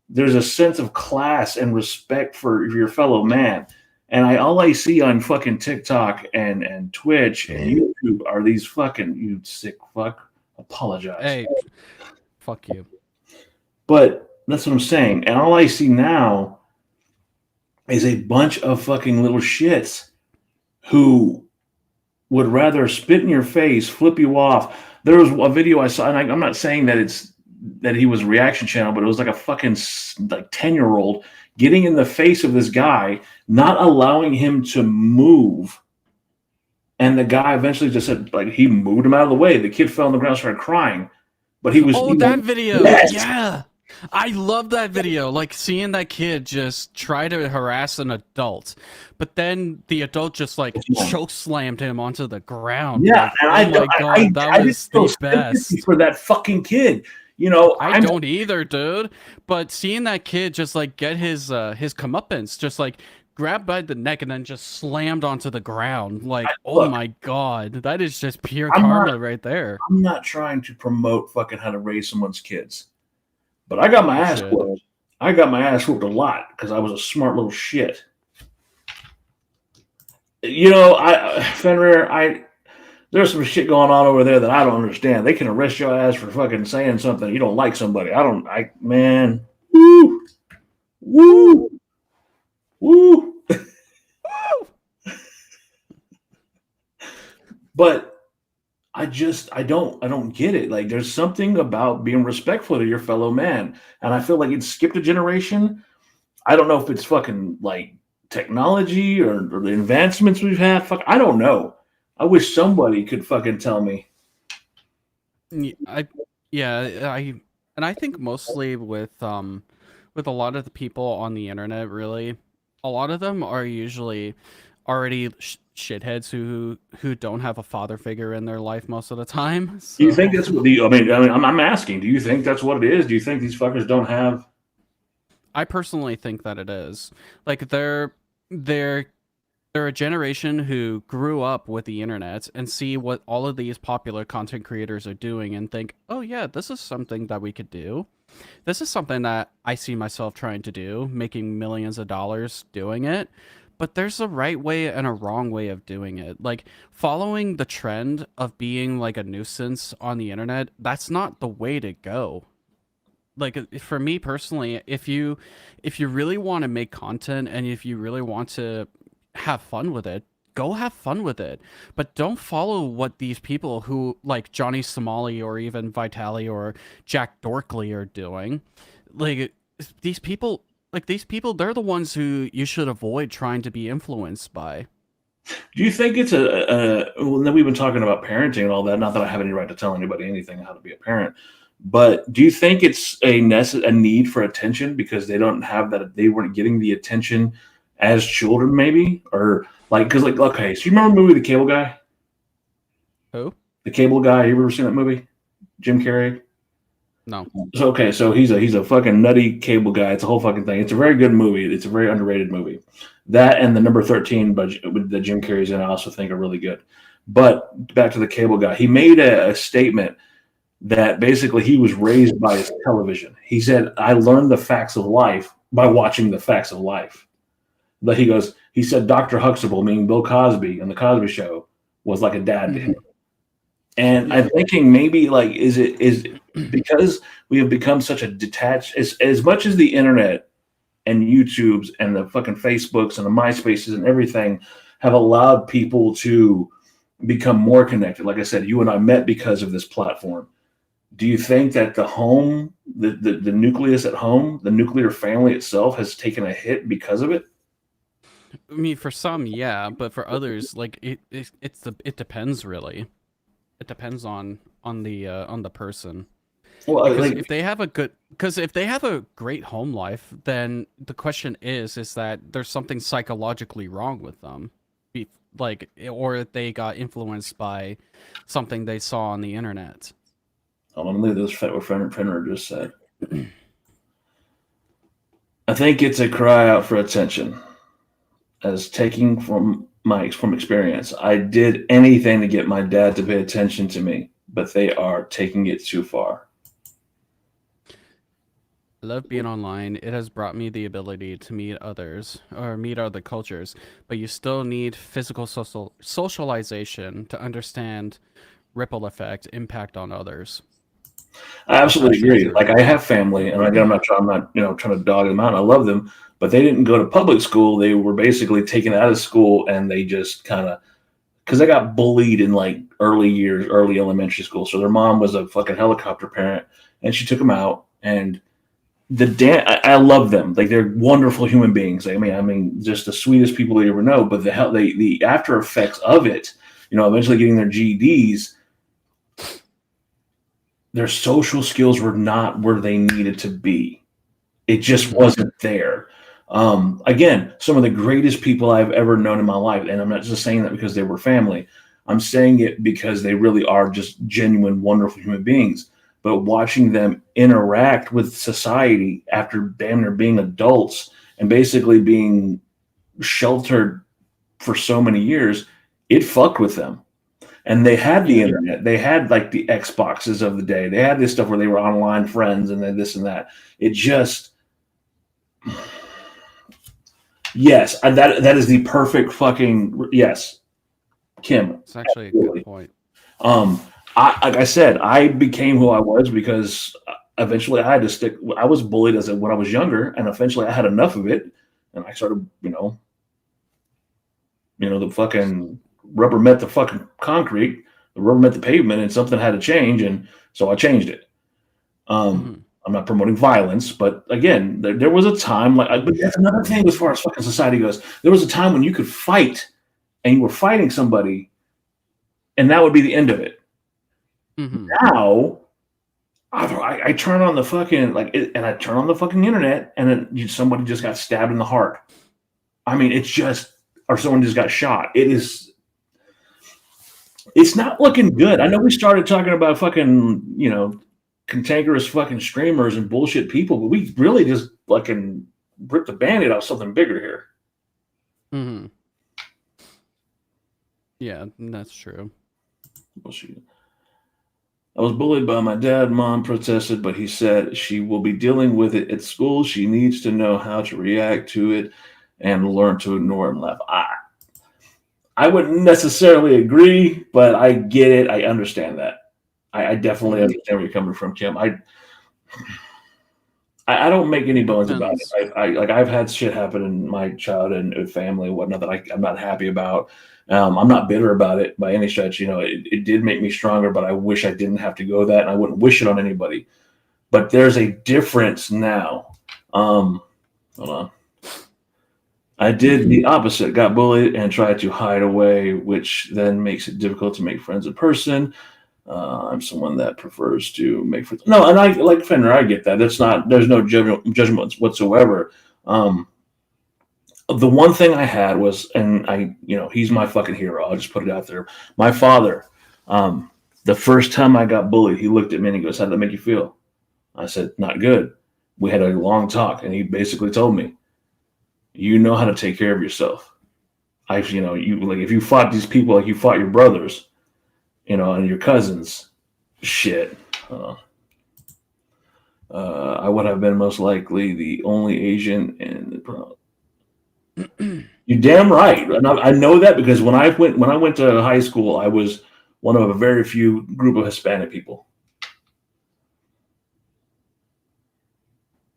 B: There's a sense of class and respect for your fellow man. And all I see on fucking TikTok and Twitch and YouTube are these fucking, you sick fuck. Apologize.
C: Hey, fuck you.
B: But that's what I'm saying. And all I see now is a bunch of fucking little shits who would rather spit in your face, flip you off. There was a video I saw, and I'm not saying that he was a reaction channel, but it was like a fucking like 10-year-old getting in the face of this guy, not allowing him to move. And the guy eventually just said, like, he moved him out of the way. The kid fell on the ground, started crying. But he was.
C: Video.
B: Yes.
C: Yeah. I love that video. Like seeing that kid just try to harass an adult, but then the adult just like choke slammed him onto the ground.
B: Yeah,
C: like,
B: and
C: that was the best
B: for that fucking kid.
C: I don't either, dude. But seeing that kid just like get his comeuppance, just like grabbed by the neck and then just slammed onto the ground. Like, oh my god, that is just pure karma right there.
B: I'm not trying to promote fucking how to raise someone's kids, but I got my ass whooped. I got my ass whooped a lot because I was a smart little shit. Fenrir, there's some shit going on over there that I don't understand. They can arrest your ass for fucking saying something you don't like somebody. Man. Woo. Woo. Woo. But I don't get it. Like there's something about being respectful to your fellow man. And I feel like it's skipped a generation. I don't know if it's fucking like technology or the advancements we've had. Fuck, I don't know. I wish somebody could fucking tell me.
C: I think mostly with a lot of the people on the internet, really, a lot of them are usually already shitheads who don't have a father figure in their life most of the time. So.
B: Do you think that's what I'm asking, do you think that's what it is? Do you think these fuckers don't have?
C: I personally think that it is. Like they're they're a generation who grew up with the internet and see what all of these popular content creators are doing and think, oh yeah, this is something that we could do. This is something that I see myself trying to do, making millions of dollars doing it. But there's a right way and a wrong way of doing it. Like following the trend of being like a nuisance on the internet, that's not the way to go. Like for me personally, if you really want to make content and if you really want to have fun with it, go have fun with it. But don't follow what these people who like Johnny Somali or even Vitali or Jack Dorkley are doing. Like these people, they're the ones who you should avoid trying to be influenced by.
B: Do you think it's well, then we've been talking about parenting and all that. Not that I have any right to tell anybody anything how to be a parent, but do you think it's a need for attention because they don't have that? They weren't getting the attention as children, maybe, or like because like okay, so you remember the movie The Cable Guy?
C: Who?
B: The Cable Guy. You ever seen that movie? Jim Carrey.
C: No.
B: So okay, so he's a fucking nutty cable guy. It's a whole fucking thing. It's a very good movie. It's a very underrated movie. That and the number 13 budget that Jim Carrey's in, I also think are really good. But back to the cable guy, he made a statement that basically he was raised by his television. He said, "I learned the facts of life by watching the facts of life." But he said Dr. Huxtable, meaning Bill Cosby and the Cosby Show, was like a dad to him. And I'm thinking maybe like is because we have become such a detached as much as the internet and YouTubes and the fucking Facebooks and the MySpaces and everything have allowed people to become more connected. Like I said, you and I met because of this platform. Do you think that the home, the nucleus at home, the nuclear family itself has taken a hit because of it?
C: I mean, for some, yeah, but for others, like it depends really. It depends on the person.
B: Well,
C: Because
B: like,
C: if they have a great home life, then the question is that there's something psychologically wrong with them, like, or they got influenced by something they saw on the internet.
B: hold on, let me this what Fenner just said. I think it's a cry out for attention. As taking from experience, I did anything to get my dad to pay attention to me, but they are taking it too far.
C: I love being online. It has brought me the ability to meet others or meet other cultures, but you still need physical socialization to understand ripple effect impact on others.
B: I absolutely agree. Like I have family, and again, I'm not trying to dog them out. I love them, but they didn't go to public school. They were basically taken out of school, and they just kind of because they got bullied in like early elementary school. So their mom was a fucking helicopter parent, and she took them out. And I love them. Like they're wonderful human beings. I mean, just the sweetest people you ever know. But the after effects of it, eventually getting their GEDs. Their social skills were not where they needed to be. It just wasn't there. Again, some of the greatest people I've ever known in my life, and I'm not just saying that because they were family. I'm saying it because they really are just genuine, wonderful human beings. But watching them interact with society after damn near being adults and basically being sheltered for so many years, it fucked with them. And they had the internet. They had like the Xboxes of the day. They had this stuff where they were online friends and then this and that. It just, yes, that is the perfect fucking yes, Kim.
C: It's actually absolutely. A good point.
B: Like I said, I became who I was because eventually I had to stick. I was bullied when I was younger, and eventually I had enough of it, and I started, the fucking rubber met the fucking concrete, the rubber met the pavement, and something had to change, and so I changed it. I'm not promoting violence, but again, there was a time but that's another thing as far as fucking society goes. There was a time when you could fight, and you were fighting somebody, and that would be the end of it. Now, I turn on the fucking and I turn on the fucking internet, and then somebody just got stabbed in the heart. I mean, or someone just got shot. It's not looking good. I know we started talking about fucking, cantankerous fucking streamers and bullshit people, but we really just fucking ripped the Band-Aid off something bigger here.
C: Yeah, that's true.
B: Bullshit. I was bullied by my dad. Mom protested, but he said she will be dealing with it at school. She needs to know how to react to it and learn to ignore and laugh. I wouldn't necessarily agree, but I get it. I understand that. I definitely understand where you're coming from, Kim. I don't make any bones about it. I've had shit happen in my childhood and family and whatnot that I'm not happy about. I'm not bitter about it by any stretch. You know, it did make me stronger, but I wish I didn't have to go that, and I wouldn't wish it on anybody. But there's a difference now. Hold on. I did the opposite, got bullied and tried to hide away, which then makes it difficult to make friends in person. I'm someone that prefers to make friends. No, and I like Fender. I get that. There's no judgment whatsoever. The one thing I had was, and he's my fucking hero. I'll just put it out there. My father, the first time I got bullied, he looked at me and he goes, "How'd that make you feel?" I said, "Not good." We had a long talk, and he basically told me, "You know how to take care of yourself. If you fought these people like you fought your brothers, and your cousins, shit. I would have been most likely the only Asian in the You're damn right. And I know that because when I went to high school, I was one of a very few group of Hispanic people.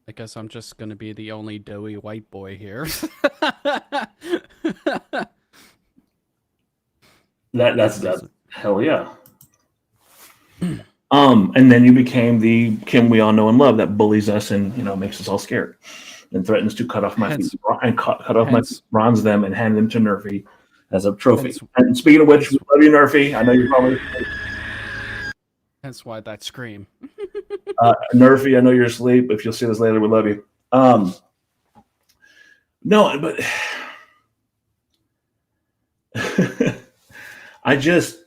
C: I guess I'm just gonna be the only doughy white boy here.
B: That's hell yeah. And then you became the Kim we all know and love that bullies us and makes us all scared and threatens to cut off my feet and cut off my feet, bronze them and hand them to Nerfy as a trophy. And speaking of which, we love you, Nerfy. I know you're probably.
C: That's why that scream.
B: Nerfy, I know you're asleep. If you'll see this later, we love you. No, but I just,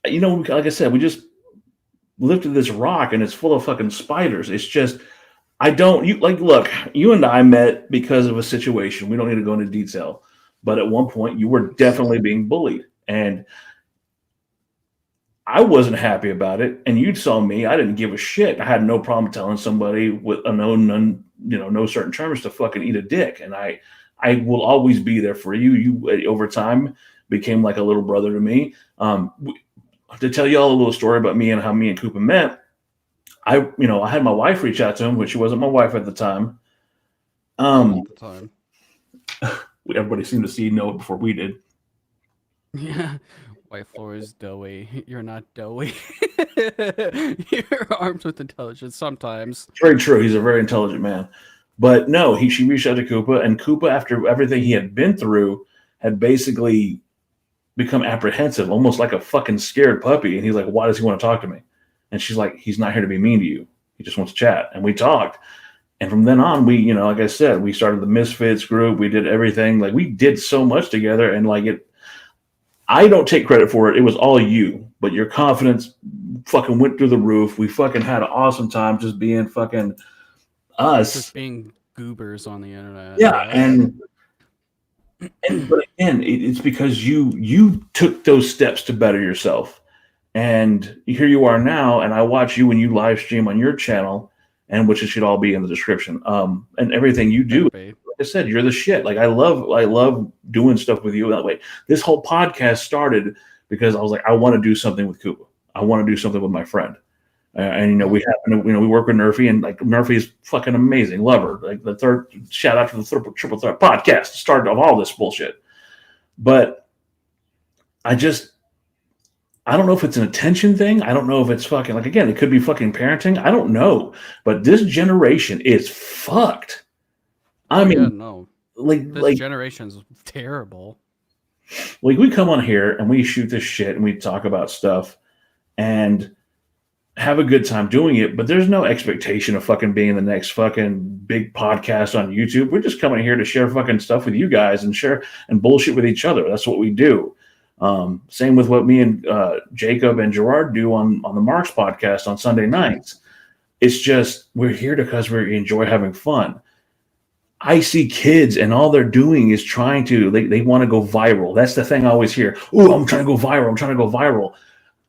B: like I said, we just lifted this rock and it's full of fucking spiders. It's just, look, you and I met because of a situation. We don't need to go into detail, but at one point you were definitely being bullied and I wasn't happy about it. And you saw me, I didn't give a shit. I had no problem telling somebody with no certain terms to fucking eat a dick. And I will always be there for you. You over time became like a little brother to me. To tell you all a little story about me and how me and Koopa met, I had my wife reach out to him, which she wasn't my wife at the time. Everybody seemed to know it before we did.
C: Yeah. White floor is doughy. You're not doughy. You're armed with intelligence sometimes.
B: It's very true. He's a very intelligent man. But no, she reached out to Koopa, and Koopa, after everything he had been through, had basically become apprehensive, almost like a fucking scared puppy. And he's like, "Why does he want to talk to me?" And she's like, "He's not here to be mean to you. He just wants to chat." And we talked. And from then on, we, like I said, we started the Misfits group. We did everything. Like, we did so much together. And I don't take credit for it. It was all you. But your confidence fucking went through the roof. We fucking had an awesome time just being fucking us.
C: Just being goobers on the internet.
B: Yeah. But again, it's because you took those steps to better yourself. And here you are now, and I watch you when you live stream on your channel, and which it should all be in the description. And everything you do, like I said, you're the shit. Like I love doing stuff with you that way. This whole podcast started because I was like, I want to do something with Koopa. I want to do something with my friend. And we happen to we work with Nerfy, and like Nerfy is fucking amazing. Love her. Like the third shout out to the Triple Threat podcast, started of all this bullshit. But I don't know if it's an attention thing. I don't know if it's fucking it could be fucking parenting. I don't know. But this generation is fucked. I mean,
C: this generation's terrible.
B: Like we come on here and we shoot this shit and we talk about stuff and have a good time doing it, but there's no expectation of fucking being the next fucking big podcast on YouTube. We're just coming here to share fucking stuff with you guys and share and bullshit with each other. That's what we do. Same with what me and Jacob and Gerard do on the Marks podcast on Sunday nights. It's just we're here because we enjoy having fun. I see kids and all they're doing is trying to, they want to go viral. That's the thing I always hear. Oh, I'm trying to go viral. I'm trying to go viral.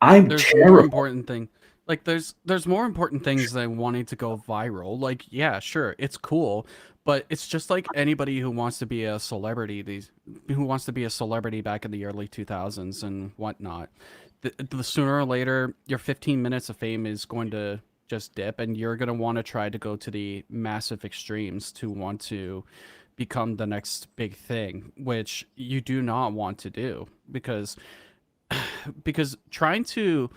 B: I'm
C: There's more
B: terrible.
C: important thing. Like there's more important things than wanting to go viral. Like yeah, sure, it's cool, but it's just like anybody who wants to be a celebrity. Who wants to be a celebrity back in the early 2000s and whatnot. The sooner or later, your 15 minutes of fame is going to just dip, and you're gonna want to try to go to the massive extremes to want to become the next big thing, which you do not want to do because trying to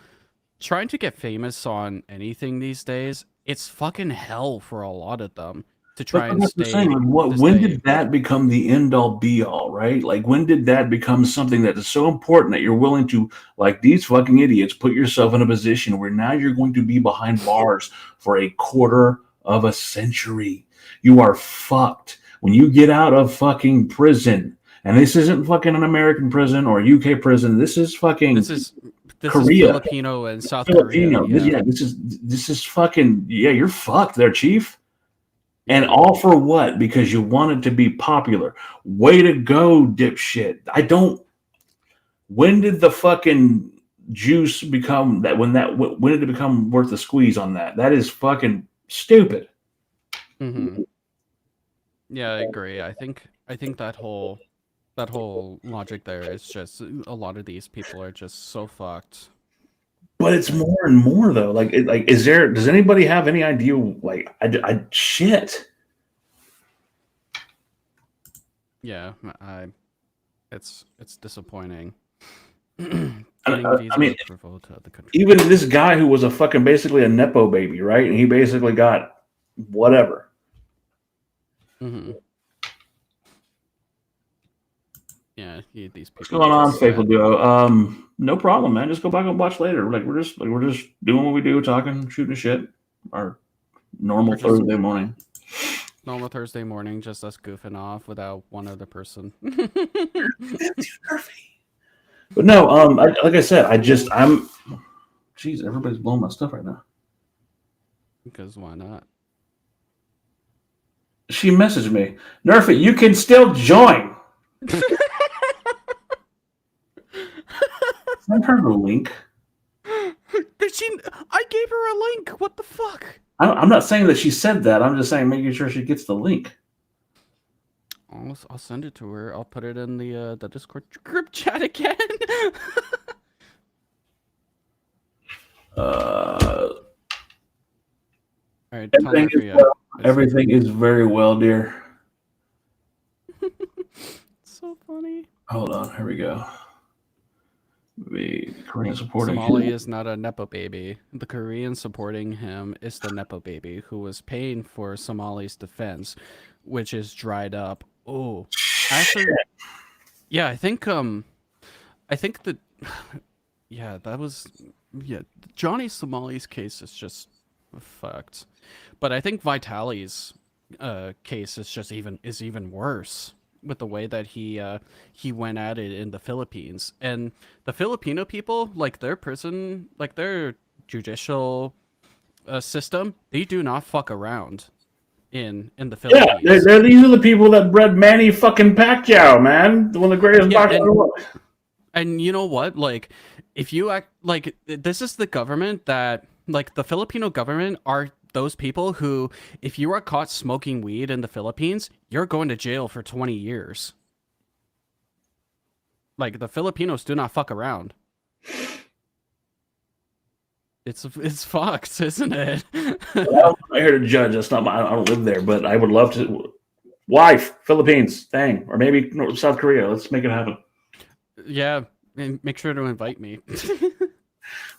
C: get famous on anything these days, it's fucking hell for a lot of them to
B: But
C: try and
B: that's the
C: stay
B: thing. Like,
C: to
B: when
C: stay.
B: did that become the end all be all, right? Like, when did that become something that is so important that you're willing to, like these fucking idiots, put yourself in a position where now you're going to be behind bars for a quarter of a century? You are fucked when you get out of fucking prison. And this isn't fucking an American prison or a UK prison. This is fucking
C: This is
B: Korea,
C: Filipino and South Korea.
B: Filipino.
C: Yeah.
B: Yeah, this is fucking, yeah. You're fucked there, chief. And all for what? Because you wanted to be popular. Way to go, dipshit. I don't. When did the fucking juice become that? When did it become worth the squeeze on that? That is fucking stupid.
C: Hmm. Yeah, I agree. I think that whole logic there is just a lot of these people are just so fucked.
B: But it's more and more though. Like, is there? Does anybody have any idea? Like, shit.
C: Yeah, it's disappointing.
B: I,
C: Getting
B: I,
C: visas
B: I mean,
C: for vote to other countries.
B: even this guy who was a fucking basically a nepo baby, right? And he basically got whatever.
C: Hmm. Yeah, these
B: What's
C: people
B: going
C: are
B: on,
C: just
B: faithful
C: sad.
B: duo? No problem, man. Just go back and watch later. Like, we're just doing what we do, talking, shooting shit. Our normal
C: Or just
B: Thursday morning.
C: normal Thursday morning, just us goofing off without one other person.
B: But no, like I said, I'm. Jeez, everybody's blowing my stuff right now.
C: Because why not?
B: She messaged me, Nerfy, you can still join. Send her the link.
C: Did she? I gave her a link. What the fuck?
B: I'm not saying that she said that. I'm just saying making sure she gets the link.
C: I'll send it to her. I'll put it in the Discord group chat again.
B: Uh,
C: All right, tell
B: everything
C: Murphy.
B: is well. Everything is very well, dear.
C: So funny.
B: Hold on, here we go. The Korean supporting
C: Somali is not a nepo baby. The Korean supporting him is the nepo baby who was paying for Somali's defense, which is dried up. Oh, actually, yeah, I think that, yeah, that was, yeah, Johnny Somali's case is just fucked, but I think Vitali's case is just even worse with the way that he went at it in the Philippines. And the Filipino people, like their prison, like their judicial system, they do not fuck around in the
B: Yeah,
C: Philippines.
B: these are the people that bred Manny fucking Pacquiao, man. One of the greatest
C: Yeah,
B: boxers in the world.
C: and you know what? Like, if you act like this is the government that, like, the Filipino government are those people who, if you are caught smoking weed in the Philippines, you're going to jail for 20 years. Like, the Filipinos do not fuck around. It's fucked, isn't it?
B: Well, I'm here to judge. That's not my. I don't live there, but I would love to. Wife, Philippines, dang, or maybe South Korea. Let's make it happen.
C: Yeah, and make sure to invite me.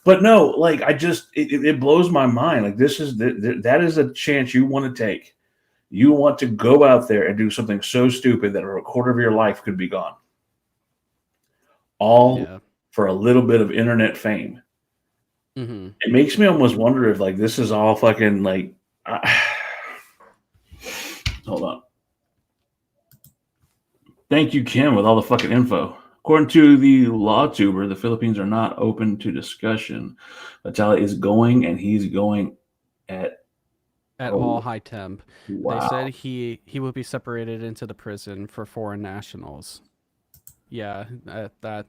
B: But no, like it blows my mind. Like that is a chance you want to take. You want to go out there and do something so stupid that a quarter of your life could be gone, all
C: Yeah.
B: for a little bit of internet fame.
C: Mm-hmm.
B: It makes me almost wonder if like this is all fucking like. Hold on. Thank you, Kim, with all the fucking info. According to the LawTuber, the Philippines are not open to discussion. Vitali is going, and he's going at
C: at
B: Oh,
C: all high temp. They
B: wow.
C: said he would be separated into the prison for foreign nationals. Yeah, that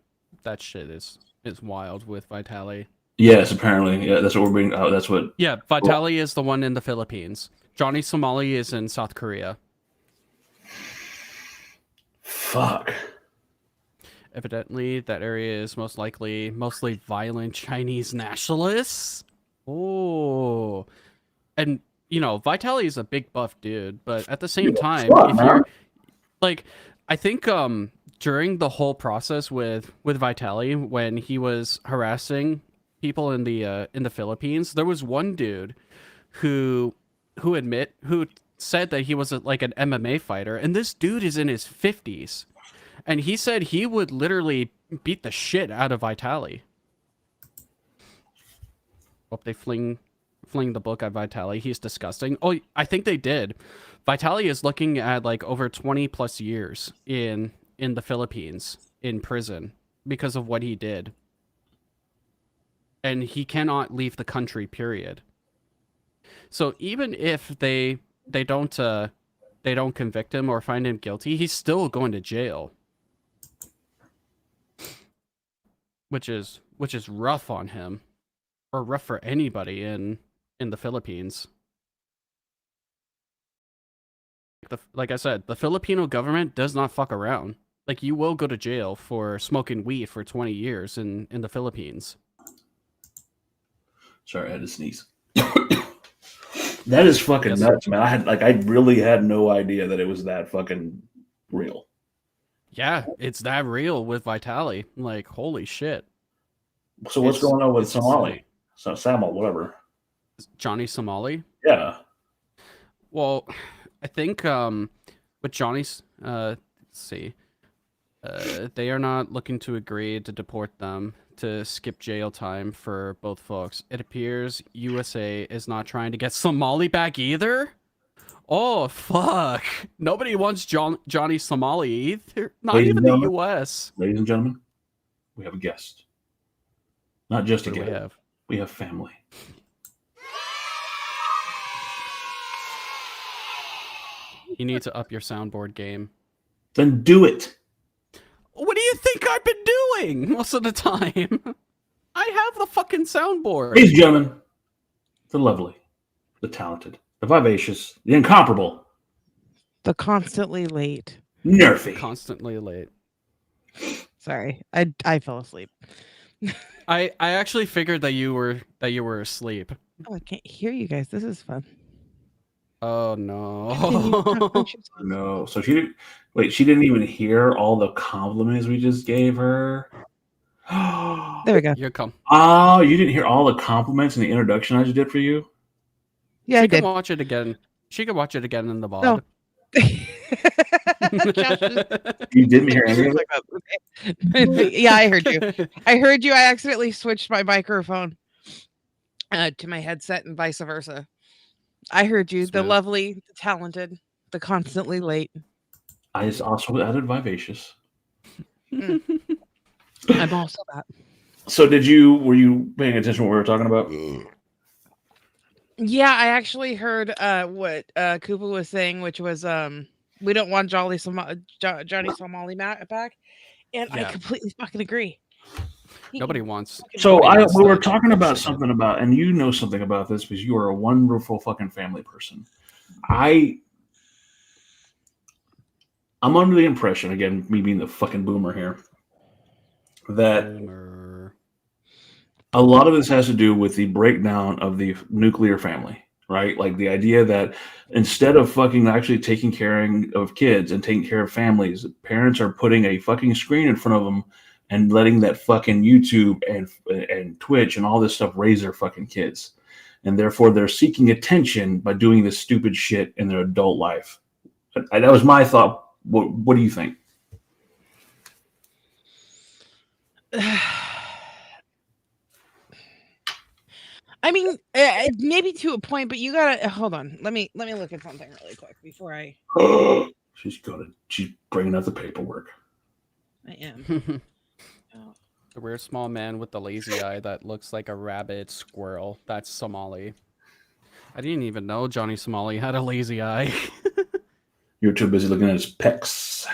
C: shit is wild with Vitali.
B: Yes, apparently. Yeah, that's what we're being. That's what.
C: Yeah, Vitali is the one in the Philippines. Johnny Somali is in South Korea.
B: Fuck.
C: Evidently, that area is mostly violent Chinese nationalists. Oh, and Vitali is a big buff dude, but at the same time,
B: Fuck,
C: if
B: man.
C: you're like, I think during the whole process with Vitali, when he was harassing people in the Philippines, there was one dude who who said that he was like an MMA fighter, and this dude is in his 50s, and he said he would literally beat the shit out of Vitali. Hope they fling the book at Vitali. He's disgusting. Oh, I think they did. Vitali is looking at like over 20 plus years in the Philippines in prison because of what he did. And he cannot leave the country, period. So even if they don't convict him or find him guilty, he's still going to jail. Which is rough on him, or rough for anybody in the Philippines. Like I said, the Filipino government does not fuck around. Like, you will go to jail for smoking weed for 20 years in the Philippines.
B: Sorry, I had to sneeze. That is fucking
C: Yes.
B: nuts, man. I really had no idea that it was that fucking real.
C: Yeah, it's that real with Vitali. Like, holy shit.
B: So what's going on with
C: It's
B: Somali?
C: insane.
B: So Samal, whatever.
C: Johnny Somali?
B: Yeah.
C: Well, I think with Johnny's let's see. They are not looking to agree to deport them to skip jail time for both folks. It appears USA is not trying to get Somali back either. Oh fuck! Nobody wants Johnny Somali either. Not
B: Ladies
C: even
B: and
C: the
B: gentlemen.
C: U.S.
B: Ladies and gentlemen, we have a guest. Not just a
C: What do
B: guest.
C: we have?
B: We have family.
C: You need to up your soundboard game.
B: Then do it.
C: What do you think I've been doing most of the time? I have the fucking soundboard.
B: Ladies and gentlemen, the lovely, the talented, the vivacious, the incomparable,
D: The constantly late.
B: Nerfy.
C: Constantly late.
D: Sorry, I fell asleep.
C: I actually figured that you were asleep.
D: Oh, I can't hear you guys. This is fun.
C: Oh
D: Continue.
C: no.
B: No, so she didn't. Wait, she didn't even hear all the compliments we just gave her.
D: There we go.
C: Here come.
B: Oh, you didn't hear all the compliments in the introduction I just did for you?
D: Yeah,
C: She
D: I
C: can
D: did.
C: watch it again. She can watch it again in the VOD.
D: No. Josh just-
B: You didn't hear any of it?
D: Yeah, I heard you. I heard you. I accidentally switched my microphone to my headset and vice versa. I heard you. The
C: Smooth.
D: lovely, the talented, the constantly late.
B: I just also added vivacious.
D: I'm also that.
B: So were you paying attention to what we were talking about?
D: Yeah, I actually heard what Koopa was saying, which was we don't want Johnny Somali back, and I
C: Yeah.
D: completely fucking agree.
C: Nobody wants.
B: So
C: Nobody wants
B: we were
C: that
B: talking about
C: bullshit.
B: something about, and you know something about this because you are a wonderful fucking family person. I'm under the impression, again, me being the fucking boomer here, that
C: Boomer.
B: a lot of this has to do with the breakdown of the nuclear family, right? Like the idea that instead of fucking actually taking care of kids and taking care of families, parents are putting a fucking screen in front of them and letting that fucking YouTube and Twitch and all this stuff raise their fucking kids. And therefore they're seeking attention by doing this stupid shit in their adult life. That was my thought. What do you think?
D: I mean, maybe to a point, but you gotta hold on. Let me look at something really quick before I
B: She's bringing out the paperwork.
D: am.
C: The weird small man with the lazy eye that looks like a rabid squirrel. That's Somali. I didn't even know Johnny Somali had a lazy eye.
B: You were too busy looking at his pecs.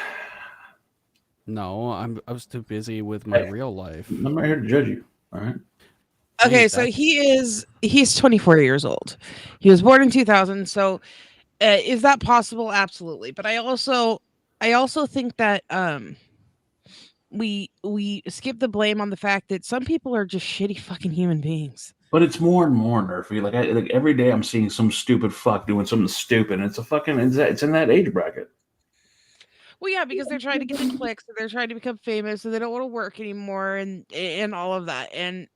C: No, I was too busy with my
B: Hey.
C: real life.
B: I'm not here to judge you. All right.
D: Okay,
C: Hey,
D: so
C: that's-
D: he's 24 years old. He was born in 2000. So is that possible? Absolutely. But I also think that we skip the blame on the fact that some people are just shitty fucking human beings.
B: But it's more and more nerfy. Like every day, I'm seeing some stupid fuck doing something stupid. And it's a fucking. It's in that age bracket.
D: Well, yeah, because they're trying to get the clicks, and they're trying to become famous, and they don't want to work anymore, and all of that. And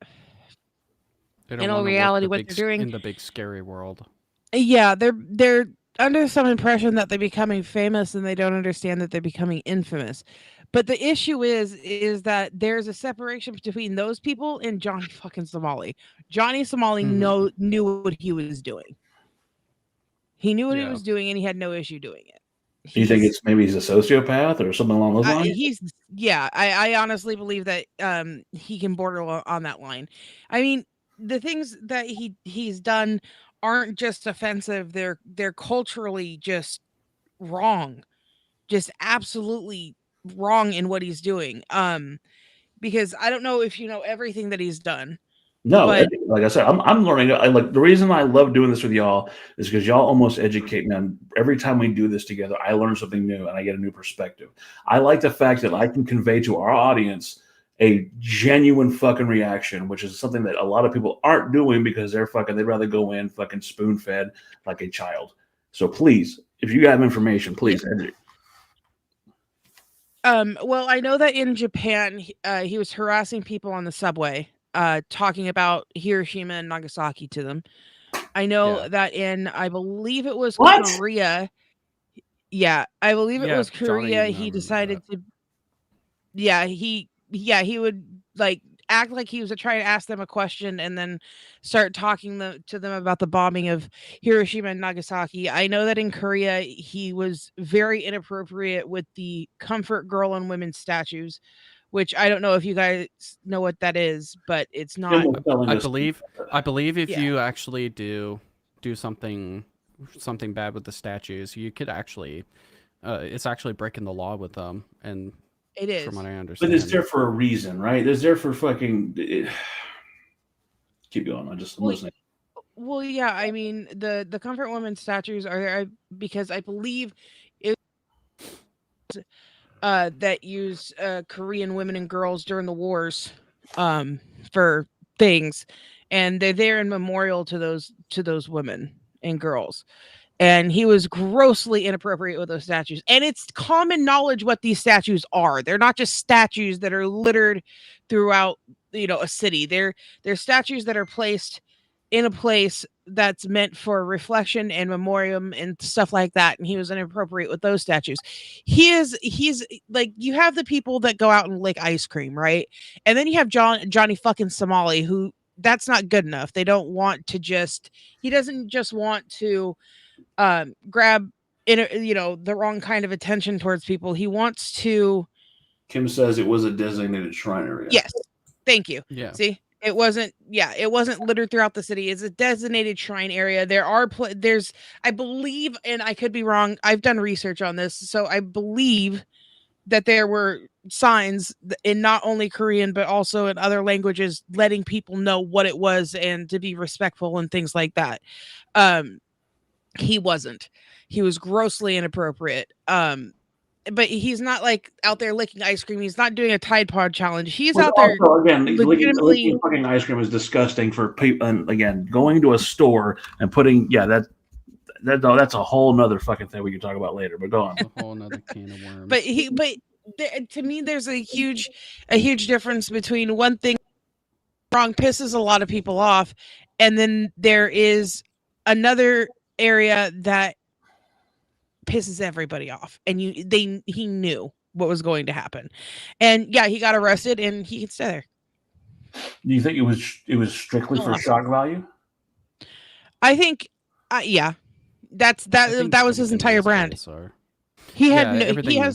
C: They
D: in
C: don't
D: all
C: want to
D: reality,
C: work
D: what they're doing,
C: in the big scary world.
D: yeah, they're under some impression that they're becoming famous, and they don't understand that they're becoming infamous. But the issue is that there's a separation between those people and Johnny fucking Somali. Johnny Somali
C: Mhm.
D: knew what he was doing. He knew what he
C: Yeah.
D: was doing, and he had no issue doing it.
B: You think it's maybe he's a sociopath or something along those lines?
D: I honestly believe that he can border on that line. I mean, the things that he's done aren't just offensive, they're culturally just wrong. Just absolutely wrong in what he's doing. Because I don't know if you know everything that he's done.
B: No,
D: But
B: like I said, I'm learning. I like the reason I love doing this with y'all is because y'all almost educate me on every time we do this together. I learn something new and I get a new perspective. I like the fact that I can convey to our audience a genuine fucking reaction, which is something that a lot of people aren't doing because they'd rather go in fucking spoon fed like a child. So please, if you have information, please.
D: well, I know that in Japan, he was harassing people on the subway, talking about Hiroshima and Nagasaki to them. I know that in, I believe it was
B: What?
D: Korea. Yeah, I believe it was
C: Johnny,
D: Korea.
C: I
D: He
C: remember
D: decided
C: that.
D: to, he would like act like he was trying to ask them a question and then start talking to them about the bombing of Hiroshima and Nagasaki. I know that in Korea, he was very inappropriate with the comfort girl and women statues, which I don't know if you guys know what that is, but it's
B: Jim
D: not.
B: was telling
C: I
B: us.
C: believe if
D: Yeah.
C: you actually do something bad with the statues, you could actually it's actually breaking the law with them, and
D: It is.
C: from what I
B: But
C: understand.
B: it's there for a reason, right? It's there for fucking. Keep going. I'm listening.
D: Well, yeah, I mean the comfort woman statues are there because I believe it that use Korean women and girls during the wars for things, and they're there in memorial to those women and girls. And he was grossly inappropriate with those statues. And it's common knowledge what these statues are. They're not just statues that are littered throughout, a city. They're statues that are placed in a place that's meant for reflection and memoriam and stuff like that. And he was inappropriate with those statues. He's like, you have the people that go out and lick ice cream, right? And then you have Johnny fucking Somali, who that's not good enough. They don't want to just, he doesn't just want to grab the wrong kind of attention towards people. He wants to.
B: Kim says it was a designated shrine area.
D: Yes, thank you.
C: Yeah.
D: See, it wasn't littered throughout the city. It's a designated shrine area. There are there's, I believe, and I could be wrong, I've done research on this, so I believe that there were signs in not only Korean but also in other languages letting people know what it was and to be respectful and things like that. He wasn't. He was grossly inappropriate. But he's not like out there licking ice cream. He's not doing a Tide Pod challenge. He's
B: Which
D: out there
B: also, again,
D: legitimately.
B: licking fucking ice cream is disgusting for people. And again, going to a store and putting, that's a whole nother fucking thing we can talk about later. But go on.
C: A whole nother can of worms.
D: But to me, there's a huge difference between one thing wrong pisses a lot of people off, and then there is another area that pisses everybody off, and he knew what was going to happen, and yeah, he got arrested and he can stay there.
B: Do you think it was strictly for shock value?
D: I think, yeah, that was his entire brand. He had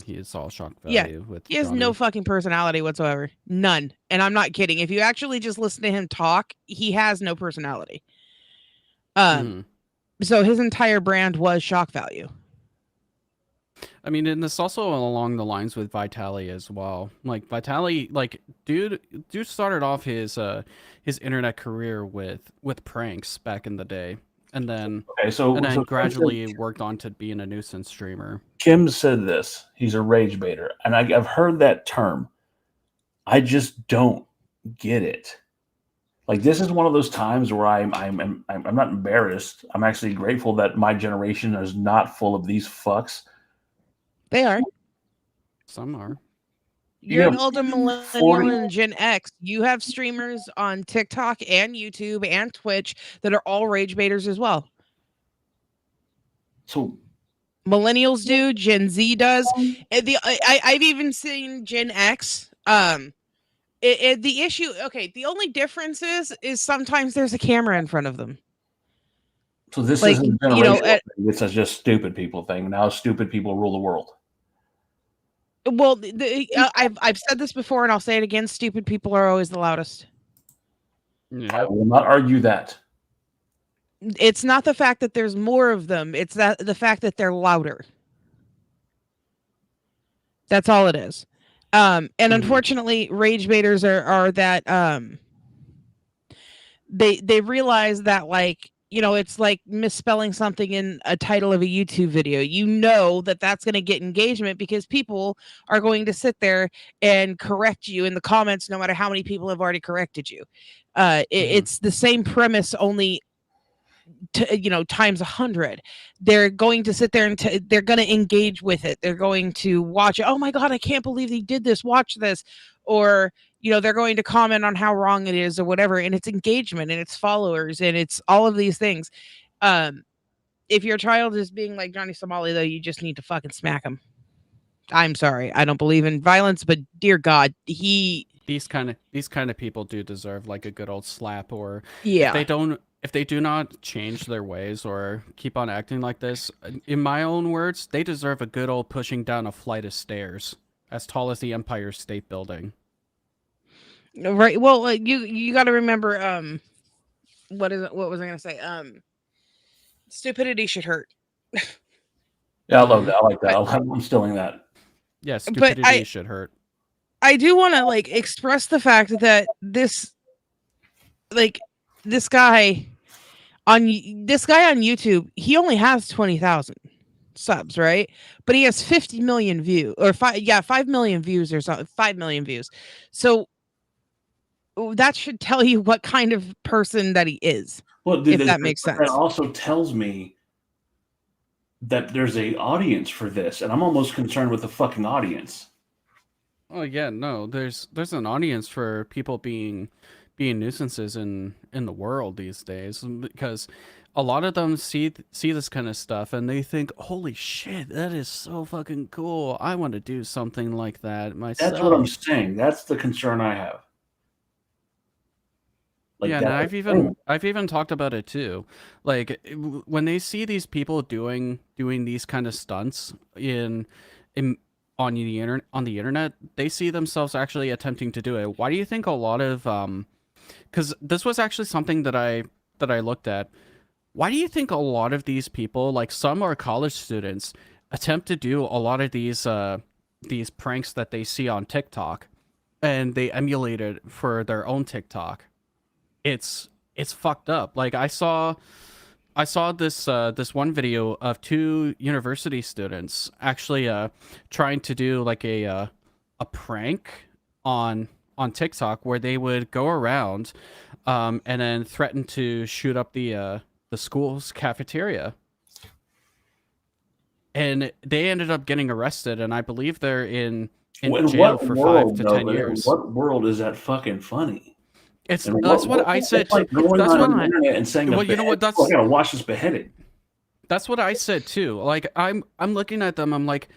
C: He's all shock value. With
D: he has
C: Johnny.
D: no fucking personality whatsoever, none. And I'm not kidding. If you actually just listen to him talk, he has no personality. So his entire brand was shock value.
C: I mean, and it's also along the lines with Vitali as well. Like Vitali, like dude started off his internet career with pranks back in the day, and then
B: Okay, so
C: gradually worked on to being a nuisance streamer.
B: Kim said this. He's a rage baiter, and I've heard that term. I just don't get it. Like, this is one of those times where I'm not embarrassed. I'm actually grateful that my generation is not full of these fucks.
D: They are.
C: Some are.
D: You're
B: Yeah,
D: an older millennial
B: 40
D: and Gen X. You have streamers on TikTok and YouTube and Twitch that are all rage baiters as well.
B: So
D: Millennials do, Gen Z does. I've even seen Gen X. The issue, okay, the only difference is sometimes there's a camera in front of them.
B: So this
D: Like,
B: isn't
D: you know,
B: generational thing. This is just stupid people thing. Now stupid people rule the world.
D: Well, I've said this before and I'll say it again. Stupid people are always the loudest.
C: Yeah.
B: I will not argue that.
D: It's not the fact that there's more of them. It's the fact that they're louder. That's all it is. And unfortunately, rage baiters are that they realize that, like, you know, it's like misspelling something in a title of a YouTube video. You know that that's going to get engagement because people are going to sit there and correct you in the comments, no matter how many people have already corrected you. It's the same premise, only times 100. They're going to sit there and they're going to engage with it. They're going to watch it. Oh my God, I can't believe they did this. Watch this. Or, they're going to comment on how wrong it is or whatever. And it's engagement and it's followers and it's all of these things. If your child is being like Johnny Somali, though, you just need to fucking smack him. I'm sorry. I don't believe in violence, but dear God,
C: these kind of people do deserve like a good old slap, or
D: yeah.
C: if they do not change their ways or keep on acting like this, in my own words, they deserve a good old pushing down a flight of stairs as tall as the Empire State Building.
D: Right. Well, you got to remember, what was I going to say? Stupidity should hurt.
B: Yeah, I love that. I like that. I'm stealing that.
C: Yeah, stupidity should hurt.
D: I do want to express the fact that this guy on YouTube, he only has 20,000 subs, right? But he has 50 million views, or 5 million views or something, 5 million views. So that should tell you what kind of person that he is. Well, if that makes sense.
B: That also tells me that there's a audience for this, and I'm almost concerned with the fucking audience.
C: Oh yeah, no, there's an audience for people being nuisances in the world these days, because a lot of them see this kind of stuff and they think, holy shit, that is so fucking cool. I want to do something like that myself.
B: That's what I'm saying. That's the concern I have.
C: Yeah, and I've even talked about it too. Like, when they see these people doing these kind of stunts on the internet, they see themselves actually attempting to do it. Why do you think a lot of because this was actually something that I looked at. Why do you think a lot of these people, like some are college students, attempt to do a lot of these pranks that they see on TikTok, and they emulate it for their own TikTok? It's fucked up. Like, I saw this one video of 2 university students actually trying to do like a prank on TikTok, where they would go around and then threaten to shoot up the school's cafeteria. And they ended up getting arrested, and I believe they're in jail for 5 to 10 years.
B: In what world is that fucking funny?
C: That's what I said.
B: It's like going on the internet and saying,
C: well, you know what?
B: I gotta watch this beheaded.
C: That's what I said too. Like, I'm looking at them. I'm like,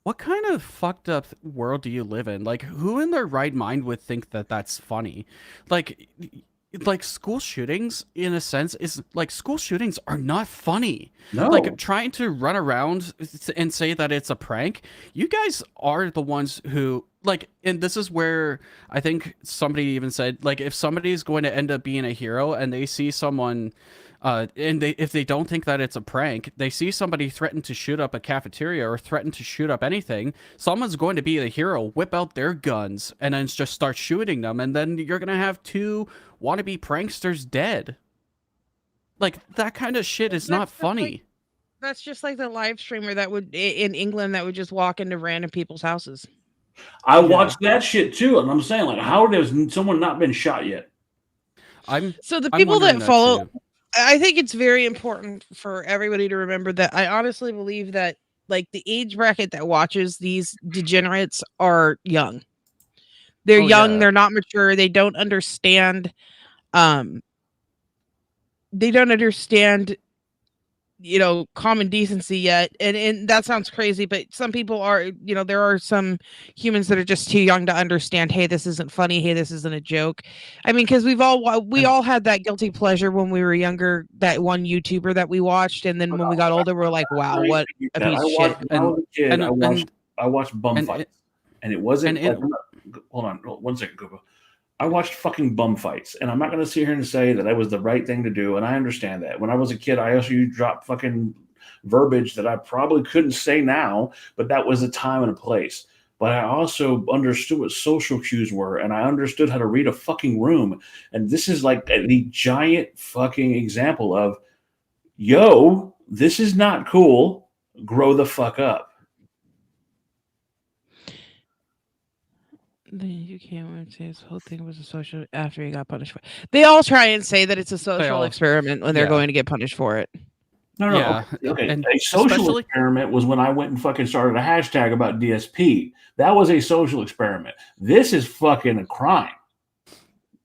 C: what kind of fucked up world do you live in? Like, who in their right mind would think that that's funny? Like school shootings, in a sense, is like, school shootings are not funny.
B: No.
C: Like, trying to run around and say that it's a prank, you guys are the ones who, like, and this is where I think somebody even said, like, if somebody's going to end up being a hero and they see someone And if they don't think that it's a prank, they see somebody threaten to shoot up a cafeteria or threaten to shoot up anything, someone's going to be the hero, whip out their guns, and then just start shooting them, and then you're going to have 2 wannabe pranksters dead. Like, that kind of shit is not funny.
D: That's just like the live streamer that would in England that would just walk into random people's houses.
B: I watched that shit too, and I'm saying, like, how has someone not been shot yet?
D: So the people that follow, I think it's very important for everybody to remember that I honestly believe that, like, the age bracket that watches these degenerates are young. They're young, they're not mature, they don't understand common decency yet. And that sounds crazy, but some people are, there are some humans that are just too young to understand, hey, this isn't funny, hey, this isn't a joke. I mean, because we all had that guilty pleasure when we were younger, that one YouTuber that we watched, and then when we got older, we're like, wow, what a piece of shit.
B: When I was a kid, I watched bum fights, and it wasn't hold on 1 second, Google. I watched fucking bum fights, and I'm not going to sit here and say that was the right thing to do, and I understand that. When I was a kid, I also dropped fucking verbiage that I probably couldn't say now, but that was a time and a place. But I also understood what social cues were, and I understood how to read a fucking room. And this is like the giant fucking example of, yo, this is not cool. Grow the fuck up.
D: You can't say this whole thing was a social after he got punished for it. They all try and say that it's a social experiment when they're going to get punished for it.
B: No. Yeah. Okay. And a social experiment was when I went and fucking started a hashtag about DSP. That was a social experiment. This is fucking a crime.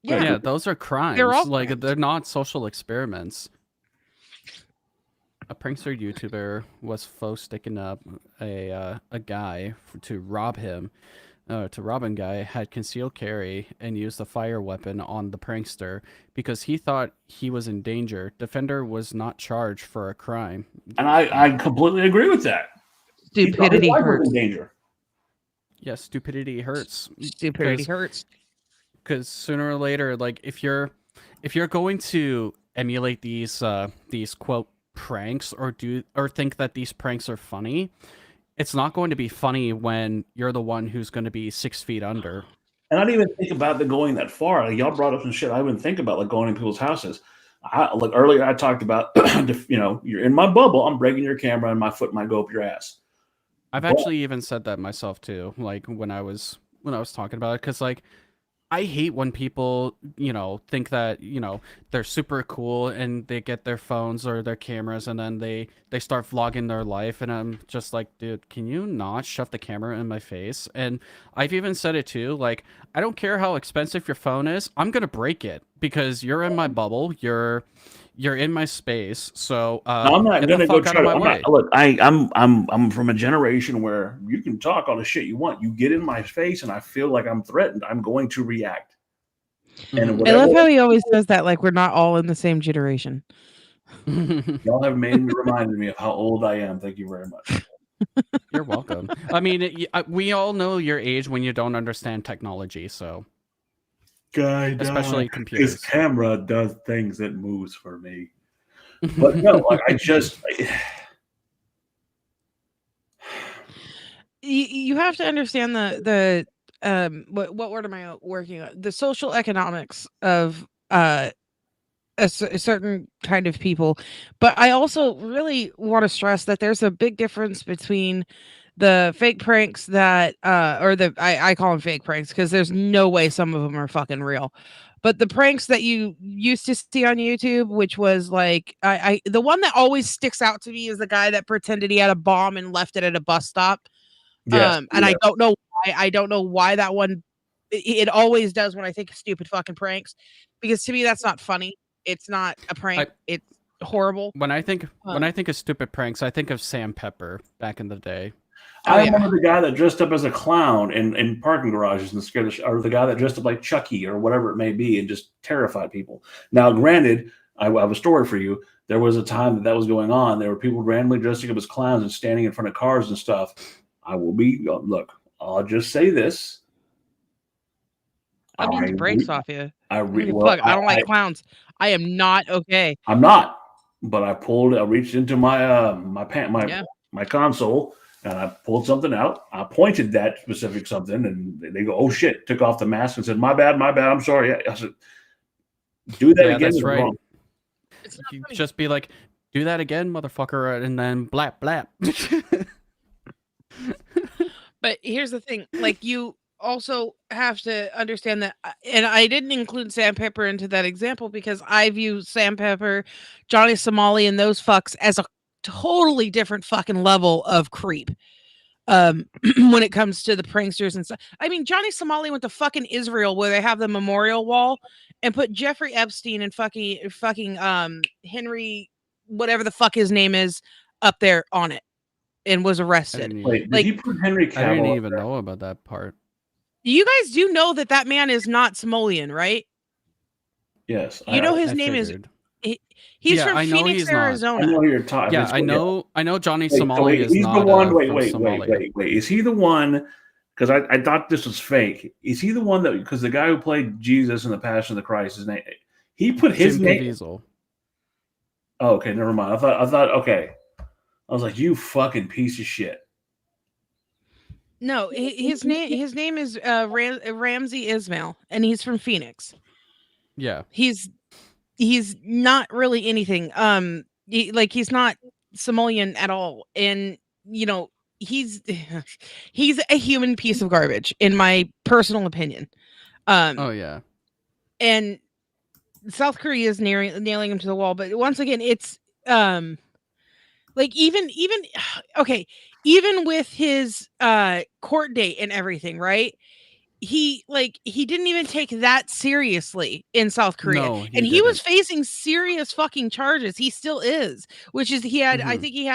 C: Yeah, those are crimes. They're not social experiments. A prankster YouTuber was faux sticking up a guy to rob him. Guy had concealed carry and used the fire weapon on the prankster because he thought he was in danger. Defender was not charged for a crime.
B: And I completely agree with that.
D: Stupidity hurts.
B: Danger.
C: Yeah, stupidity hurts.
D: Stupidity hurts.
C: Because sooner or later, like if you're going to emulate these quote pranks or think that these pranks are funny, it's not going to be funny when you're the one who's going to be 6 feet under.
B: And I didn't even think about going that far. Like, y'all brought up some shit I wouldn't think about, like going in people's houses. Like earlier, I talked about, you're in my bubble. I'm breaking your camera, and my foot might go up your ass.
C: I've actually even said that myself too. Like when I was talking about it, because like I hate when people, think that, they're super cool and they get their phones or their cameras and then they start vlogging their life. And I'm just like, dude, can you not shove the camera in my face? And I've even said it too. Like, I don't care how expensive your phone is. I'm going to break it because you're in my bubble. You're in my space. So
B: I'm not going to go try to. Look, I'm from a generation where you can talk all the shit you want. You get in my face, and I feel like I'm threatened. I'm going to react.
D: And I love how he always says that, like we're not all in the same generation.
B: Y'all have reminded me of how old I am. Thank you very much.
C: You're welcome. I mean, we all know your age when you don't understand technology. So.
B: Especially computers. His camera does things that moves for me. But no, like
D: you have to understand the what word am I working on? The social economics of a certain kind of people. But I also really want to stress that there's a big difference between the fake pranks that I call them fake pranks because there's no way some of them are fucking real, but the pranks that you used to see on YouTube, which was like the one that always sticks out to me is the guy that pretended he had a bomb and left it at a bus stop. And I don't know why that one it always does when I think of stupid fucking pranks, because to me that's not funny. It's not a prank. It's horrible.
C: When I think of stupid pranks, I think of Sam Pepper back in the day.
B: I remember the guy that dressed up as a clown in parking garages and scared or the guy that dressed up like Chucky or whatever it may be and just terrified people. Now, granted, I have a story for you. There was a time that was going on. There were people randomly dressing up as clowns and standing in front of cars and stuff. I'll just say this.
D: I mean, the brakes off you. I don't like clowns. I am not okay.
B: I'm not. but I reached into my my console, and I pulled something out. I pointed that specific something, and they go, "Oh shit!" Took off the mask and said, "My bad, my bad. I'm sorry." I said, "Do that
C: Yeah,
B: again."
C: that's right.
B: Wrong.
D: It's not
C: You
D: funny.
C: just be like, do that again, motherfucker, and then blap blap.
D: But here's the thing, like, you also have to understand that, and I didn't include Sandpaper into that example because I view Sandpaper, Johnny Somali, and those fucks as a totally different fucking level of creep. When it comes to the pranksters and stuff. I mean, Johnny Somali went to fucking Israel where they have the memorial wall and put Jeffrey Epstein and fucking Henry, whatever the fuck his name is, up there on it and was
C: I
D: arrested.
C: didn't,
B: Wait, did
D: Like,
B: he put Henry
C: I didn't
B: Cavill up
C: even
B: there?
C: know about that part.
D: you guys do know that that man is not Somalian, right?
B: Yes,
D: You know his
C: I
D: name is
C: figured.
D: he's
C: Yeah,
D: from
C: I know
D: Phoenix,
C: he's not.
B: I
D: Arizona.
B: know who you're talking.
C: Yeah, I know Johnny
B: Wait,
C: Somali is
B: he's
C: not
B: the one.
C: from Somalia.
B: Wait. Is he the one? Because I thought this was fake. Is he the one that? Because the guy who played Jesus in the Passion of the Christ, his name. He put his
C: Jim
B: name.
C: Caviezel.
B: Oh, okay, never mind. I thought. Okay, I was like, you fucking piece of shit.
D: No, his name is Ramsey Ismail, and he's from Phoenix.
C: Yeah.
D: He's not really anything. He's not Somalian at all, and you know he's he's a human piece of garbage in my personal opinion.
C: Oh yeah.
D: And South Korea is nailing him to the wall, but once again, it's like even okay, even with his court date and everything, right? He didn't even take that seriously in South Korea.
C: No,
D: And
C: he
D: he was
C: didn't.
D: facing serious fucking charges. He still is, which is I
C: Mhm.
D: think he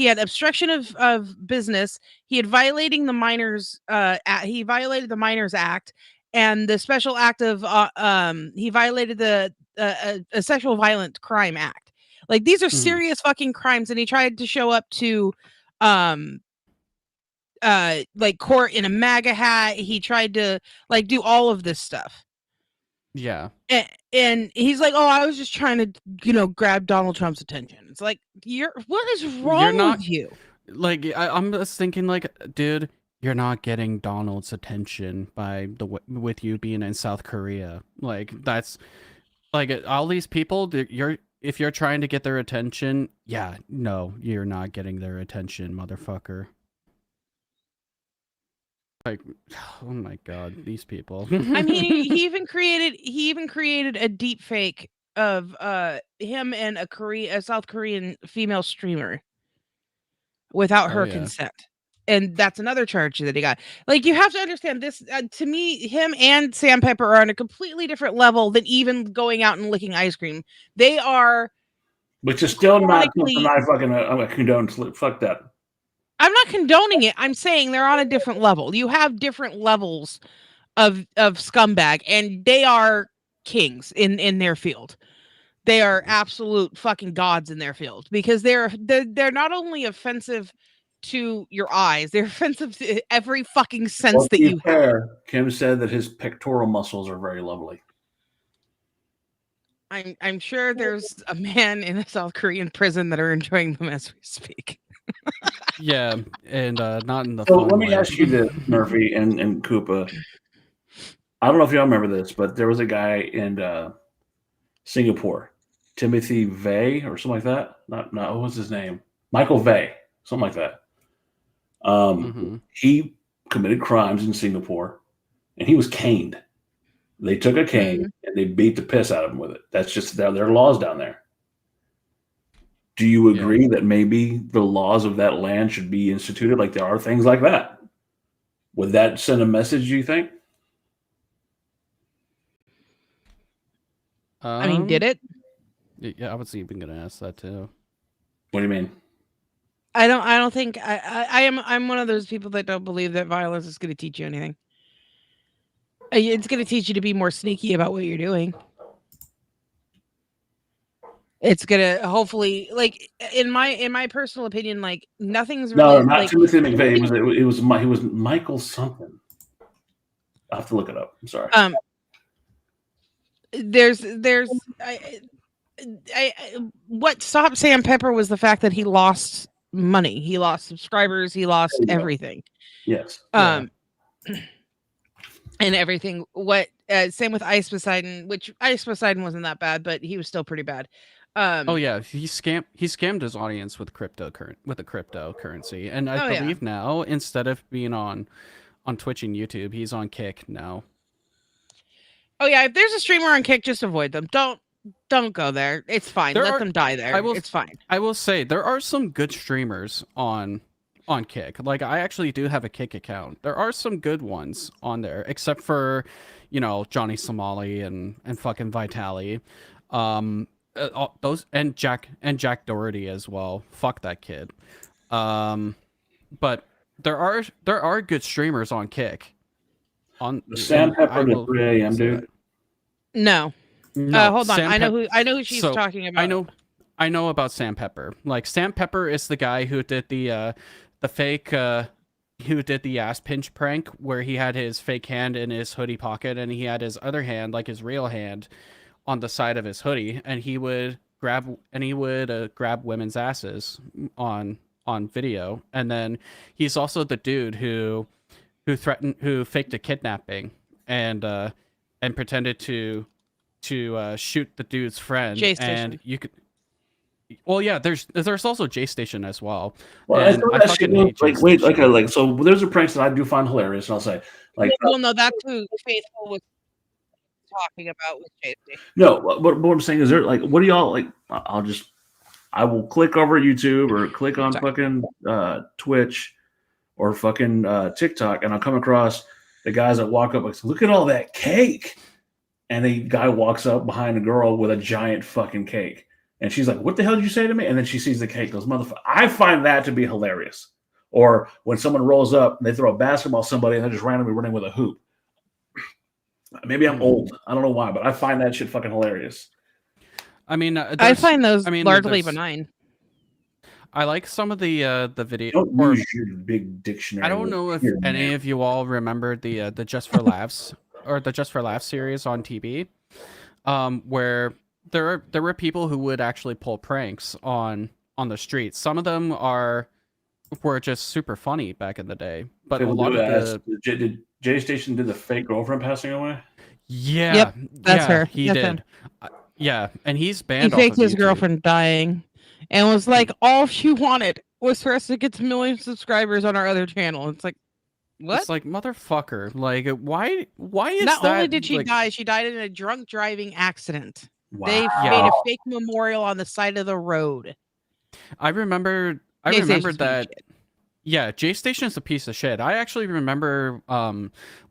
D: had obstruction of business. He had violating the minors he violated the Minors Act and the special act of he violated the a sexual violent crime act. Like these are
C: Mhm.
D: serious fucking crimes, and he tried to show up to um like court in a MAGA hat. He tried to like do all of this stuff.
C: Yeah.
D: And he's like, "Oh, I was just trying to, grab Donald Trump's attention." It's like, what is wrong
C: not-
D: with you?
C: Like I'm just thinking, like, dude, you're not getting Donald's attention by with you being in South Korea. Like that's like all these people. If you're trying to get their attention, yeah, no, you're not getting their attention, motherfucker. Like, oh my god, these people.
D: I mean, he even created a deep fake of him and a South Korean female streamer without
C: Oh
D: her
C: yeah.
D: consent. And that's another charge that he got. Like, you have to understand this. To me, him and Sandpaper are on a completely different level than even going out and licking ice cream. They are,
B: Which is still not
D: chronically-
B: something I fucking condone. Fuck that.
D: I'm not condoning it. I'm saying they're on a different level. You have different levels of scumbag, and they are kings in their field. They are absolute fucking gods in their field because they're not only offensive to your eyes, they're offensive to every fucking sense
B: Well,
D: that you have.
B: fair, Kim said that his pectoral muscles are very lovely.
D: I'm sure there's a man in a South Korean prison that are enjoying them as we speak.
C: Yeah, and not in the
B: So
C: fun
B: let me
C: way.
B: ask you this, Murphy and Koopa. I don't know if y'all remember this, but there was a guy in Singapore, Timothy Vey or something like that. Not what was his name? Michael Vey, something like that. He committed crimes in Singapore, and he was caned. They took a cane and they beat the piss out of him with it. That's just their laws down there. Do you agree that maybe the laws of that land should be instituted like there are things like that? Would that send a message, do you think?
D: I mean, did it?
C: Yeah, I was even gonna ask that too.
B: What do you mean?
D: I don't think I'm one of those people that don't believe that violence is going to teach you anything. It's going to teach you to be more sneaky about what you're doing. It's gonna hopefully, like, in my personal opinion, like nothing's really
B: No, not
D: like,
B: Timothy McVeigh. It was Michael something. I'll have to look it up. I'm sorry.
D: there's what stopped Sam Pepper was the fact that he lost money. He lost subscribers. He lost
B: There you go.
D: everything.
B: Yes.
D: And everything. What same with Ice Poseidon, which Ice Poseidon wasn't that bad, but he was still pretty bad.
C: Oh yeah, he scammed his audience with the cryptocurrency, and I believe now instead of being on Twitch and YouTube, he's on Kick now.
D: Oh yeah, if there's a streamer on Kick, just avoid them. Don't go there. It's fine. Let them die there. It's fine.
C: I will say there are some good streamers on Kick. Like I actually do have a Kick account. There are some good ones on there, except for, Johnny Somali and fucking Vitali. Those and Jack Doherty as well. Fuck that kid. But there are good streamers on Kick. On
B: Sam Pepper to 3 a.m. dude.
D: No. Hold on. I know who she's talking about.
C: I know about Sam Pepper. Like Sam Pepper is the guy who did the fake who did the ass pinch prank where he had his fake hand in his hoodie pocket and he had his other hand, like his real hand, on the side of his hoodie, and he would grab women's asses on video. And then he's also the dude who faked a kidnapping and pretended to shoot the dude's friend. And you could. Well, yeah. There's also J Station as well.
B: Well,
C: and
B: I fucking hate so there's a pranks that I do find hilarious, and I'll say
D: well, no, that's who Faithful was talking about with J Station.
B: No, what I'm saying is there what do y'all like? I will click over YouTube or click on fucking Twitch or fucking TikTok, and I'll come across the guys that walk up like, look at all that cake. And a guy walks up behind a girl with a giant fucking cake. And she's like, what the hell did you say to me? And then she sees the cake. Goes, motherfucker. I find that to be hilarious. Or when someone rolls up and they throw a basketball at somebody and they're just randomly running with a hoop. Maybe I'm old. I don't know why, but I find that shit fucking hilarious.
C: I mean,
D: I find those largely benign.
C: I like some of the video.
B: Don't use your big dictionary.
C: I don't know if any of you all remember the Just for Laughs or the Just for Laughs series on TV, where there were people who would actually pull pranks on the streets. Some of them were just super funny back in the day, but a lot of
B: did J Station did the fake girlfriend passing away?
C: Yeah,
D: yep, that's her.
C: He
D: that's
C: did. Yeah, and he's banned.
D: He faked his girlfriend dying, and was like, all she wanted was for us to get to 1 million subscribers on our other channel. It's like, what?
C: It's like, motherfucker. Like, why is
D: Not
C: that?
D: only did she die, she died in a drunk driving accident.
B: Wow.
D: They made a fake memorial on the side of the road.
C: I remember that. Yeah, J Station's a piece of shit. I actually remember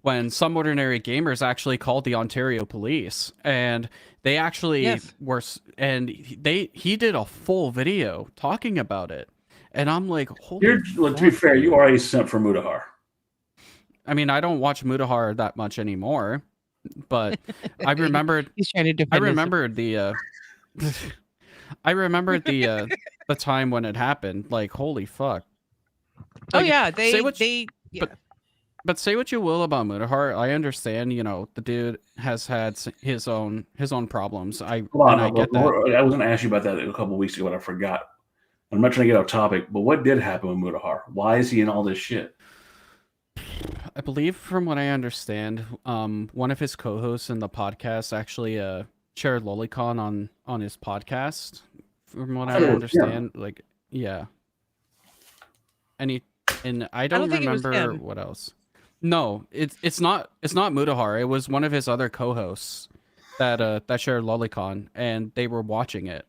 C: when Some Ordinary Gamers actually called the Ontario police, and they actually were, and he did a full video talking about it, and I'm like, holy.
B: To be fair, you are a simp for Mudahar.
C: I mean, I don't watch Mudahar that much anymore, but I remembered.
D: He's trying to defend
C: I remembered the. I remembered the time when it happened. Like, holy fuck.
D: Like,
C: But say what you will about Mudahar, I understand. The dude has had his own problems. I get that.
B: I was going to ask you about that a couple of weeks ago, but I forgot. I'm not trying to get off topic, but what did happen with Mudahar? Why is he in all this shit?
C: I believe, from what I understand, one of his co-hosts in the podcast actually shared Lolicon on his podcast. From what I understand, and I don't remember what else. No, it's not Mudahar. It was one of his other co-hosts that shared Lolicon, and they were watching it.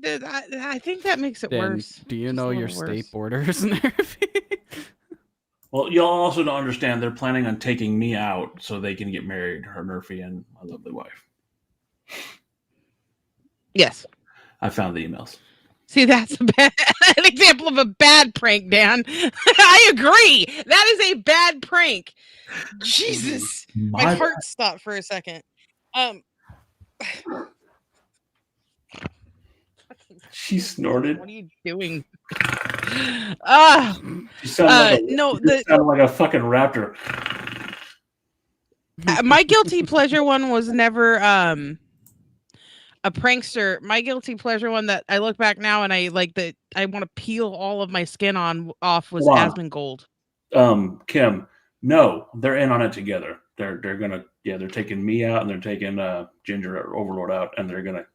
D: I think that makes it worse.
C: Do you know your state borders and everything?
B: Well, y'all also don't understand. They're planning on taking me out so they can get married, her Nerfy and my lovely wife.
D: Yes.
B: I found the emails.
D: See, that's an example of a bad prank, Dan. I agree. That is a bad prank. Jesus. My heart stopped for a second.
B: She snorted.
D: What are you doing?
B: She sounded like a fucking raptor.
D: My guilty pleasure one was never a prankster. My guilty pleasure one that I look back now and I like that I want to peel all of my skin off was
B: Hold on.
D: Asmongold.
B: Kim, no, they're in on it together. They're gonna they're taking me out and they're taking Ginger or Overlord out and they're gonna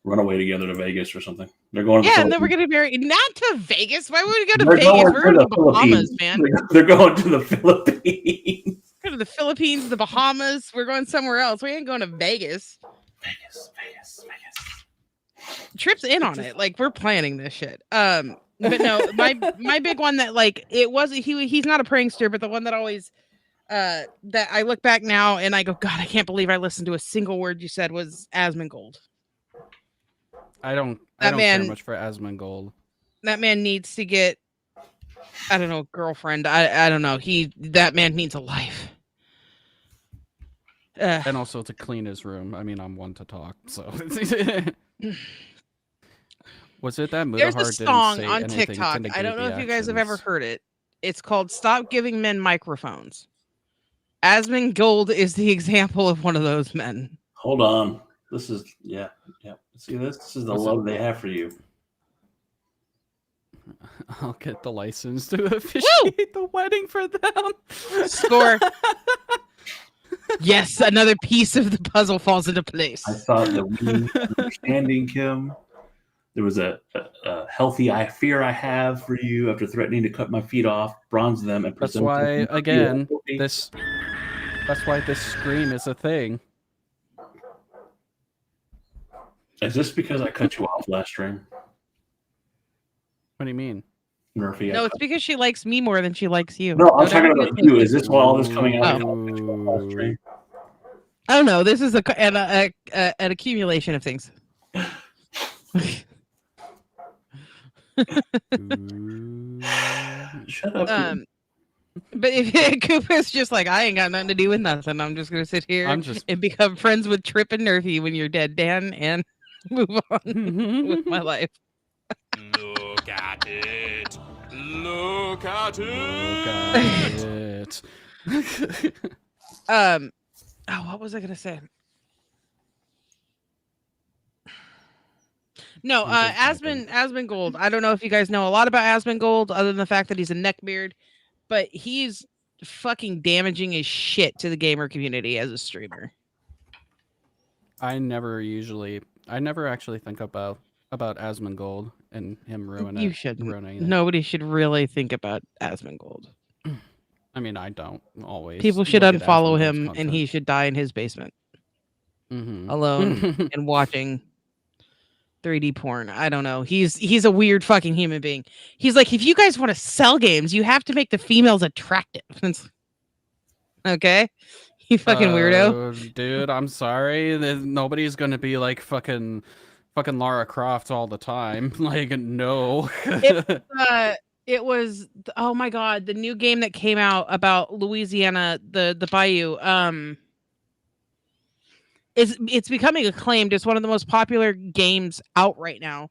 B: run away together to Vegas or something. They're going to the
D: And then we're gonna marry not to Vegas. Why would we go to
B: They're
D: Vegas?
B: going
D: We're
B: to
D: going to
B: the
D: the Bahamas,
B: Philippines.
D: man.
B: They're going to the Philippines.
D: Go to the Philippines, the Bahamas. We're going somewhere else. We ain't going to Vegas.
B: Vegas.
D: Trip's in on it. Like, we're planning this shit. But no, my big one that like it was he's not a prankster, but the one that always that I look back now and I go, God, I can't believe I listened to a single word you said was Asmongold.
C: I don't care much for Asmongold.
D: That man needs to get, I don't know, girlfriend. I don't know. That man needs a life.
C: And also to clean his room. I mean, I'm one to talk, so. Was it that
D: There's a
C: Mutahar
D: song
C: didn't say
D: on
C: anything
D: TikTok.
C: to negate
D: I don't know
C: the
D: if you guys have ever
C: actions?
D: heard it. It's called "Stop Giving Men Microphones." Asmongold is the example of one of those men.
B: Hold on. This is yeah. See this is the
C: What's
B: love they have for you.
C: I'll get the license to officiate the wedding for them.
D: Score. Yes, another piece of the puzzle falls into place.
B: I thought that we were understanding, Kim. There was a healthy fear I have for you after threatening to cut my feet off, bronze them, and
C: That's
B: present
C: why,
B: them to
C: again,
B: you.
C: that's why this scream is a thing.
B: Is this because I cut you off last stream,
C: What do you mean?
B: Murphy?
D: No, it's because she likes me more than she likes you.
B: No, I'm
D: Don't
B: talking
D: ever
B: about
D: get
B: you.
D: twisted.
B: Is this why all this coming out?
D: Oh.
B: Because I cut you off last stream?
D: I don't know. This is an accumulation of things.
B: Shut up.
D: But if Koopa's just like, I ain't got nothing to do with nothing. I'm just gonna sit here and become friends with Trip and Nerfy when you're dead, Dan, and move on with my life.
E: Look at it. Look at it.
C: Look at it.
D: Oh, what was I gonna say? No, Asmongold. I don't know if you guys know a lot about Asmongold, other than the fact that he's a neckbeard, but he's fucking damaging his shit to the gamer community as a streamer.
C: I never actually think about Asmongold and him ruining.
D: You shouldn't. Nobody should really think about Asmongold.
C: I mean, I don't always.
D: People should
C: look at
D: unfollow
C: Asmongold's
D: him,
C: content.
D: and he should die in his basement
C: Mhm.
D: alone and watching 3D porn. I don't know. He's a weird fucking human being. He's like, if you guys want to sell games, you have to make the females attractive. Okay, you fucking weirdo.
C: Dude, I'm sorry. Nobody's gonna be like fucking Lara Croft all the time. Like, no.
D: It was, oh my god, the new game that came out about Louisiana, the Bayou. It's becoming acclaimed. It's one of the most popular games out right now,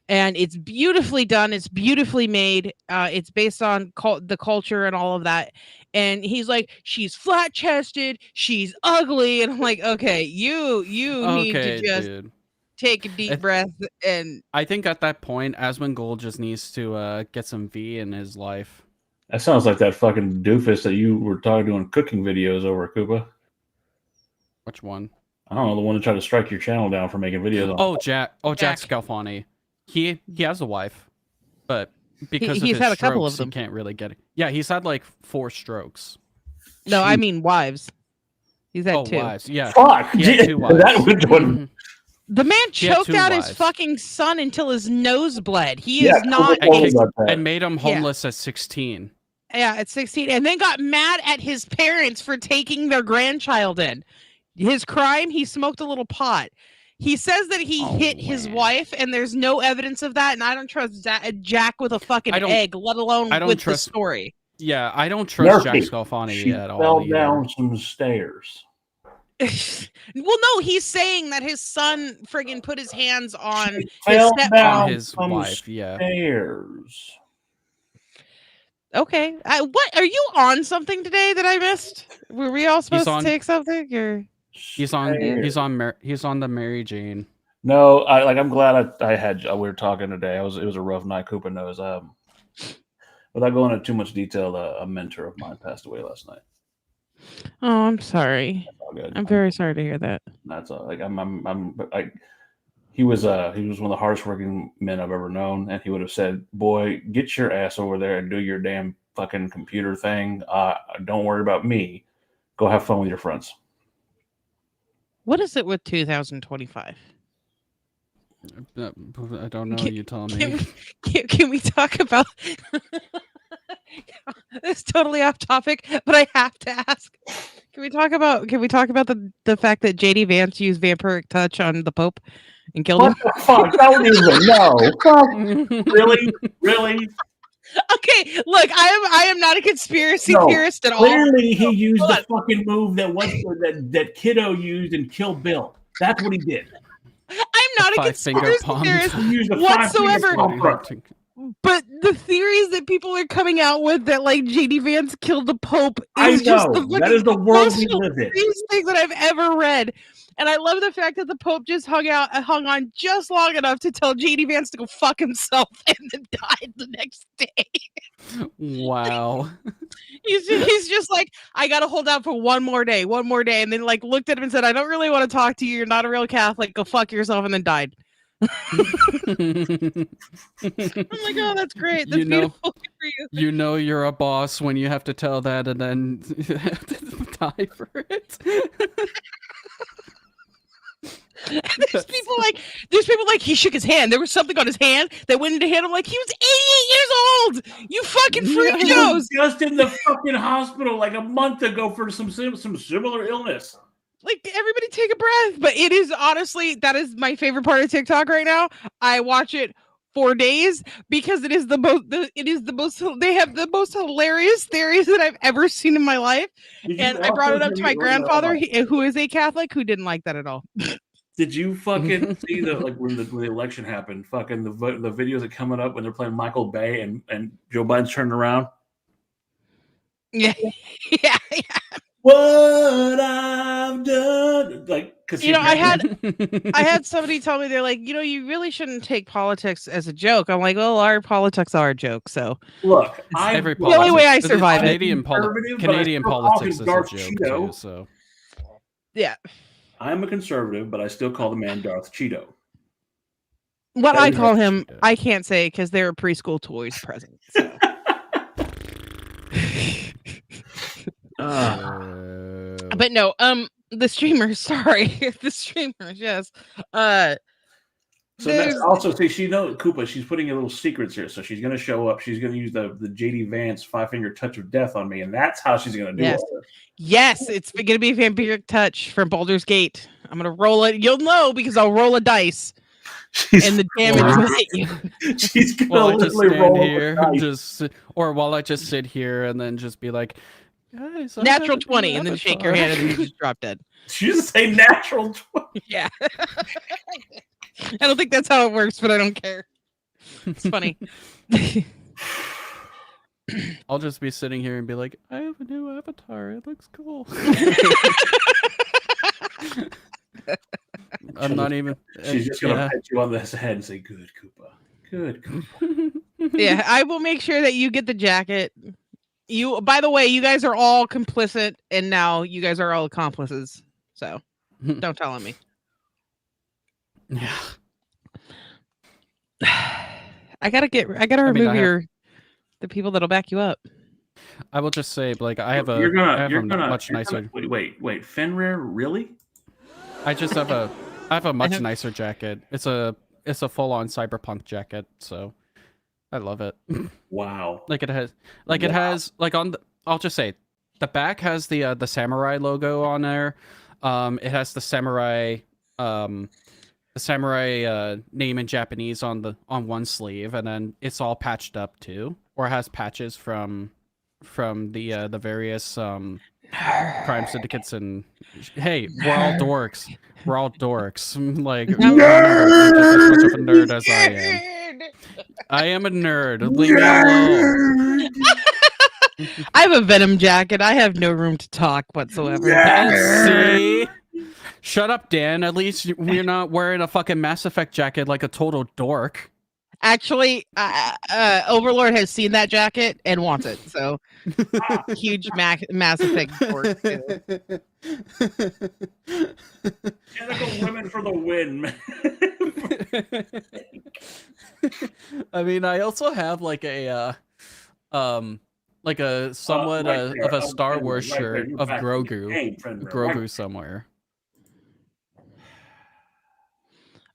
D: and it's beautifully done. It's beautifully made. It's based on the culture and all of that. And he's like, she's flat chested, she's ugly, and I'm like, okay, you need to just take a deep breath. And
C: I think at that point, Asmongold just needs to get some V in his life.
B: That sounds like that fucking doofus that you were talking doing cooking videos over, Koopa.
C: Which one?
B: I don't know, the one that tried to strike your channel down for making videos.
C: Jack Scalfani. He has a wife, but because
D: he's
C: of his
D: had a
C: strokes,
D: couple of them.
C: he can't really get it. Yeah, he's had like 4 strokes.
D: No, I mean wives. He's had 2.
C: Wives. Yeah.
B: Fuck.
C: He had 2 wives.
D: The man choked out his fucking son until his nose bled. He is not
C: and made him homeless at 16.
D: Yeah, at 16, and then got mad at his parents for taking their grandchild in. His crime, he smoked a little pot. He says that he hit his wife, and there's no evidence of that, and I don't trust Jack with a fucking egg, let alone with the story.
C: Yeah, I don't trust Jack Scalfani at all.
B: Fell down some stairs.
D: Well, no, he's saying that his son friggin' put his hands on
C: his wife. Yeah.
B: Stairs.
D: Okay. What are you on something today that I missed? Were we all supposed to take something? Or
C: He's on the Mary Jane.
B: No, I'm glad I had we were talking today. It was a rough night. Koopa knows. Without going into too much detail, a mentor of mine passed away last night.
D: Oh, I'm sorry.
B: All good.
D: I'm very sorry to hear that.
B: That's all. He was one of the hardest working men I've ever known, and he would have said, "Boy, get your ass over there and do your damn fucking computer thing. Don't worry about me. Go have fun with your friends."
D: What is it with 2025?
C: I don't know. You tell me.
D: Can we talk about? It's totally off topic, but I have to ask. Can we talk about the fact that JD Vance used vampiric touch on the Pope and killed him?
B: What the fuck? Don't even know. Really?
D: Okay, look, I am not a conspiracy theorist at all.
B: Clearly, he used the fucking move that Kiddo used in Kill Bill. That's what he did.
D: I'm not a conspiracy theorist whatsoever. But the theories that people are coming out with that like JD Vance killed the Pope is
B: that is the world we live in.
D: Thing that I've ever read. And I love the fact that the Pope just hung on just long enough to tell JD Vance to go fuck himself and then died the next day.
C: Wow.
D: He's just like, I gotta hold out for one more day, and then like looked at him and said, I don't really want to talk to you. You're not a real Catholic. Go fuck yourself, and then died. I'm like, oh, that's great. That's beautiful for you.
C: You know you're a boss when you have to tell that and then die for it.
D: There's people like he shook his hand. There was something on his hand that went into him. I'm like, he was 88 years old. You fucking freak shows.
B: Just in the fucking hospital like a month ago for some similar illness.
D: Like, everybody take a breath. But it is honestly, that is my favorite part of TikTok right now. I watch it for days because it is the most they have the most hilarious theories that I've ever seen in my life. And I brought it up to my grandfather, who is a Catholic, who didn't like that at all.
B: Did you fucking see when the election happened? Fucking the videos that coming up when they're playing Michael Bay and Joe Biden's turning around.
D: Yeah, yeah.
B: What I've done, like, because
D: I had somebody tell me, they're like, you really shouldn't take politics as a joke. I'm like, well, our politics are a joke. So
B: look,
C: the
D: only way I survive
C: Canadian politics is a joke too. So
D: yeah.
B: I'm a conservative, but I still call the man Darth Cheeto.
D: What I call him, I can't say because they're preschool toys present. So. But no, the streamers, yes.
B: So that's also Koopa, she's putting in little secrets here. So she's gonna show up, she's gonna use the JD Vance 5-finger touch of death on me, and that's how she's gonna do it.
D: Yes, it's gonna be a vampiric touch from Baldur's Gate. I'm gonna roll it. You'll know because I'll roll a dice. And the damage will hit you.
B: She's gonna literally roll here,
C: while I just sit here and then just be like, guys,
D: natural 20, and then shake your hand and then you just drop dead.
B: Did you just say natural 20?
D: Yeah. I don't think that's how it works, but I don't care. It's funny.
C: I'll just be sitting here and be like, I have a new avatar. It looks cool. I'm not even.
B: She's just gonna pat you on the head and say, "Good, Koopa. Good, Koopa."
D: Yeah, I will make sure that you get the jacket. By the way, you guys are all complicit, and now you guys are all accomplices. So, don't tell on me.
C: Yeah.
D: I gotta remove the people that'll back you up.
C: I will just say, like, I have a much nicer.
B: Wait, Fenrir, really?
C: I have a much nicer jacket. It's a full-on cyberpunk jacket, so I love it.
B: Wow.
C: I'll just say, the back has the samurai logo on there. It has the samurai name in Japanese on one sleeve, and then it's all patched up too, or it has patches from the various crime syndicates. And hey, we're all dorks. Like, I'm not as much of a nerd as I am. I am a nerd. Leave me alone.
D: I have a Venom jacket. I have no room to talk whatsoever.
C: Yes. See? Shut up, Dan. At least we're not wearing a fucking Mass Effect jacket like a total dork.
D: Actually, Overlord has seen that jacket and wants it. So huge Mass Effect dork.
B: Tentacle women for the win, man.
C: I mean, I also have like a somewhat
B: right there.
C: of a Star
B: Friend,
C: Wars
B: right there.
C: shirt
B: You're
C: of
B: back in the
C: Grogu.
B: game, friend,
C: Grogu
B: right.
C: somewhere.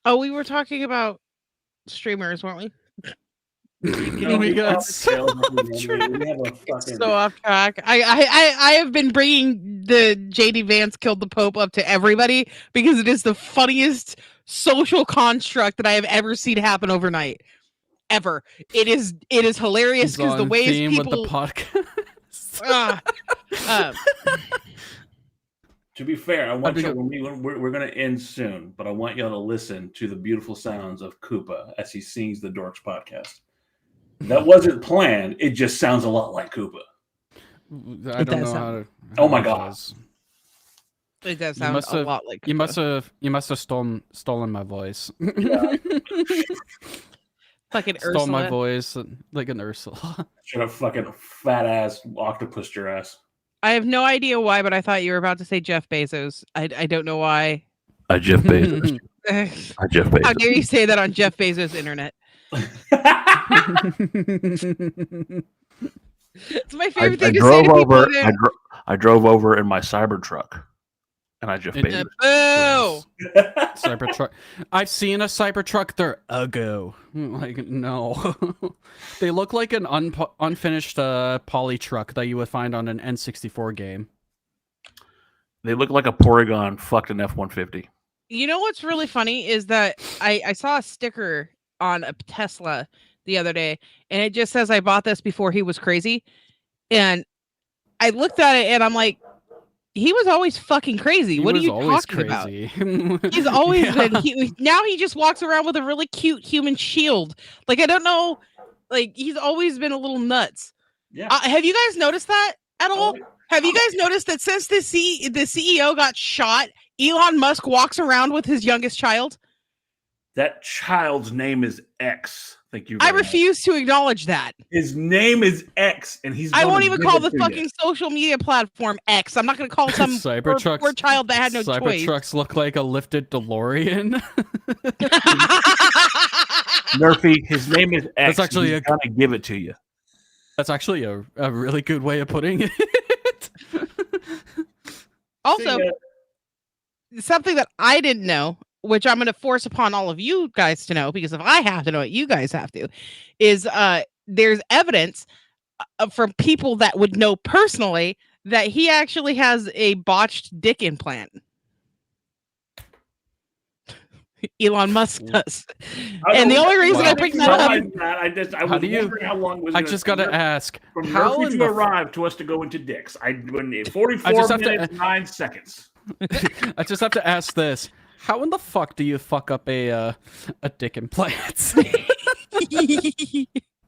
D: Oh, we were talking about streamers, weren't we?
C: We got so
B: We have a fucking...
D: So off track. I have been bringing the JD Vance killed the Pope up to everybody because it is the funniest social construct that I have ever seen happen overnight. Ever. It is hilarious because the ways people
C: with the podcast.
B: To be fair, I want you. We're going to end soon, but I want y'all to listen to the beautiful sounds of Koopa as he sings the Dorks podcast. That wasn't planned. It just sounds a lot like Koopa.
C: I don't know how to.
B: Oh my god!
D: It does sound a lot like Koopa.
C: You must have stolen my voice.
D: Yeah. Fucking Ursula.
C: Stole my voice like an Ursula.
B: Should have fucking fat ass octopused your ass.
D: I have no idea why, but I thought you were about to say Jeff Bezos. I don't know why.
B: Jeff Bezos. Jeff Bezos.
D: How dare you say that on Jeff Bezos' internet? It's my favorite thing to say to people.
B: I drove over in my Cybertruck, and I Jeff Bezos.
D: Oh,
C: Cybertruck. I've seen a Cybertruck. They're uggo. Like no, they look like an unfinished poly truck that you would find on an N64 game.
B: They look like a Porygon fucked an F-150.
D: You know what's really funny is that I saw a sticker on a Tesla the other day, and it just says I bought this before he was crazy. And I looked at it and I'm like, he was always fucking crazy. What are you talking about? He's always been. Now he just walks around with a really cute human shield. Like I don't know. Like he's always been a little nuts.
B: Yeah.
D: Have you guys noticed that at all? Have you guys noticed that since the CEO got shot, Elon Musk walks around with his youngest child?
B: That child's name is X. Thank you.
D: I refuse to acknowledge that.
B: His name is X, and he's.
D: I won't even call the fucking social media platform X. I'm not going to call some poor child that had no choice.
C: Cybertrucks look like a lifted DeLorean.
B: Nerfy, his name is X.
C: That's actually
B: he's gonna give it to you.
C: That's actually a really good way of putting it.
D: Also, something that I didn't know, which I'm going to force upon all of you guys to know, because if I have to know it, you guys have to, is there's evidence from people that would know personally that he actually has a botched dick implant. Elon Musk does. And the only reason I bring that up...
C: I just got to ask.
B: From Murphy to arrive to us to go into dicks. 44 minutes, 9 seconds.
C: I just have to ask this. How in the fuck do you fuck up a dick implant?
D: I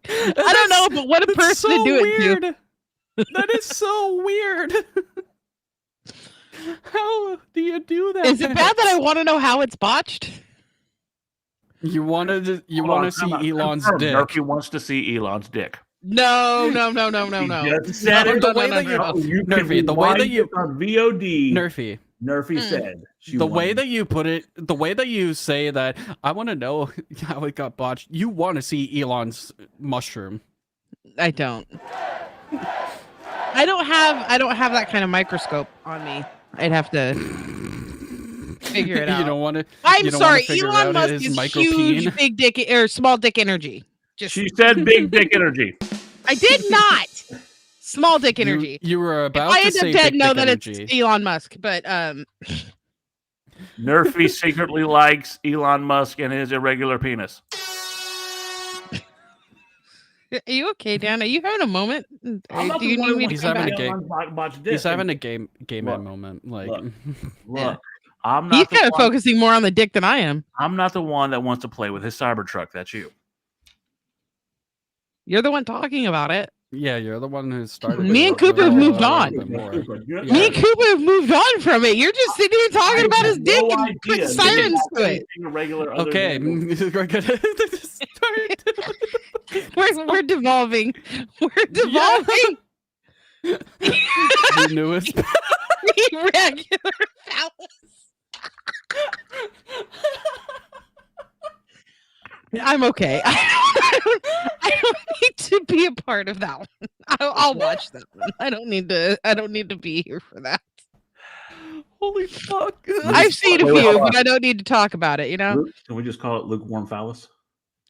D: don't know, but what a person to do it to.
C: That is so weird. How do you do that?
D: Is it bad that I want to know how it's botched?
C: You want to see Elon's dick.
B: Murphy wants to see Elon's dick.
D: No.
C: The way that you
B: on VOD.
C: Nerfy
B: said
C: the way that you put it, the way that you say that, I want to know how it got botched. You want to see Elon's mushroom.
D: I don't. I don't have that kind of microscope on me. I'd have to figure it out.
C: You don't want to.
D: I'm sorry, Elon Musk is huge, big dick or small dick energy.
B: She said big dick energy.
D: I did not. Small dick energy.
C: You were about to say
D: big dick
C: energy.
D: that it's Elon Musk, but
B: Nerfy secretly likes Elon Musk and his irregular penis.
D: Are you okay, Dan? Are you having a moment? Do you need me to
C: He's having a game moment. Like,
B: look, I'm not.
D: He's kind of focusing more on the dick than I am.
B: I'm not the one that wants to play with his Cybertruck. That's you.
D: You're the one talking about it.
C: Yeah, you're the one who started.
D: Me
C: it.
D: and Cooper
C: You're
D: have moved
C: a
D: on.
C: little bit more.
D: Me and Cooper have moved on from it. You're just sitting here talking about his dick and putting sirens to it.
C: Okay, we're gonna start.
D: We're devolving. We're devolving.
C: The newest.
D: Regular phallus. I'm okay. I don't need to be a part of that one. I'll watch that one. I don't need to be here for that.
C: Holy fuck!
D: I've seen a few, but I don't need to talk about it. You know.
B: Luke, can we just call it lukewarm phallus?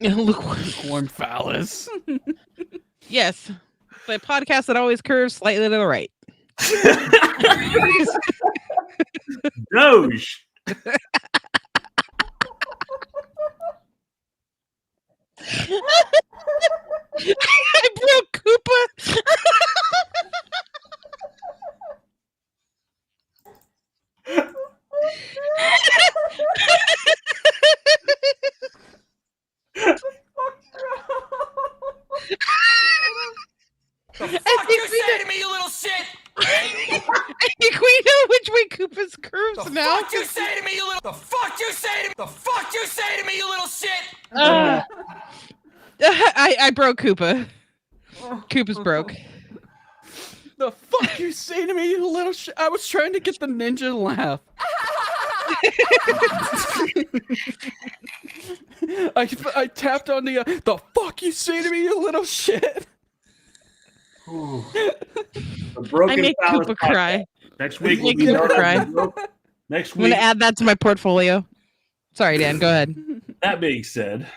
C: Lukewarm phallus.
D: Yes, the podcast that always curves slightly to the right.
B: Doge.
D: I broke Koopa.
E: The fuck you say to me, you little shit?
D: I think we know which way Koopa's curves
E: The
D: now.
E: fuck you say to me, you little. The fuck you say to me. The fuck you say to me, you little shit.
D: I broke Koopa. Koopa's broke.
C: The fuck you say to me, you little shit? I was trying to get the ninja laugh. I tapped on the fuck you say to me, you little shit.
D: I make Koopa cry.
B: Next week
D: Make Koopa cry.
B: Next
D: I'm gonna
B: week.
D: add that to my portfolio. Sorry, Dan. Go ahead.
B: That being said,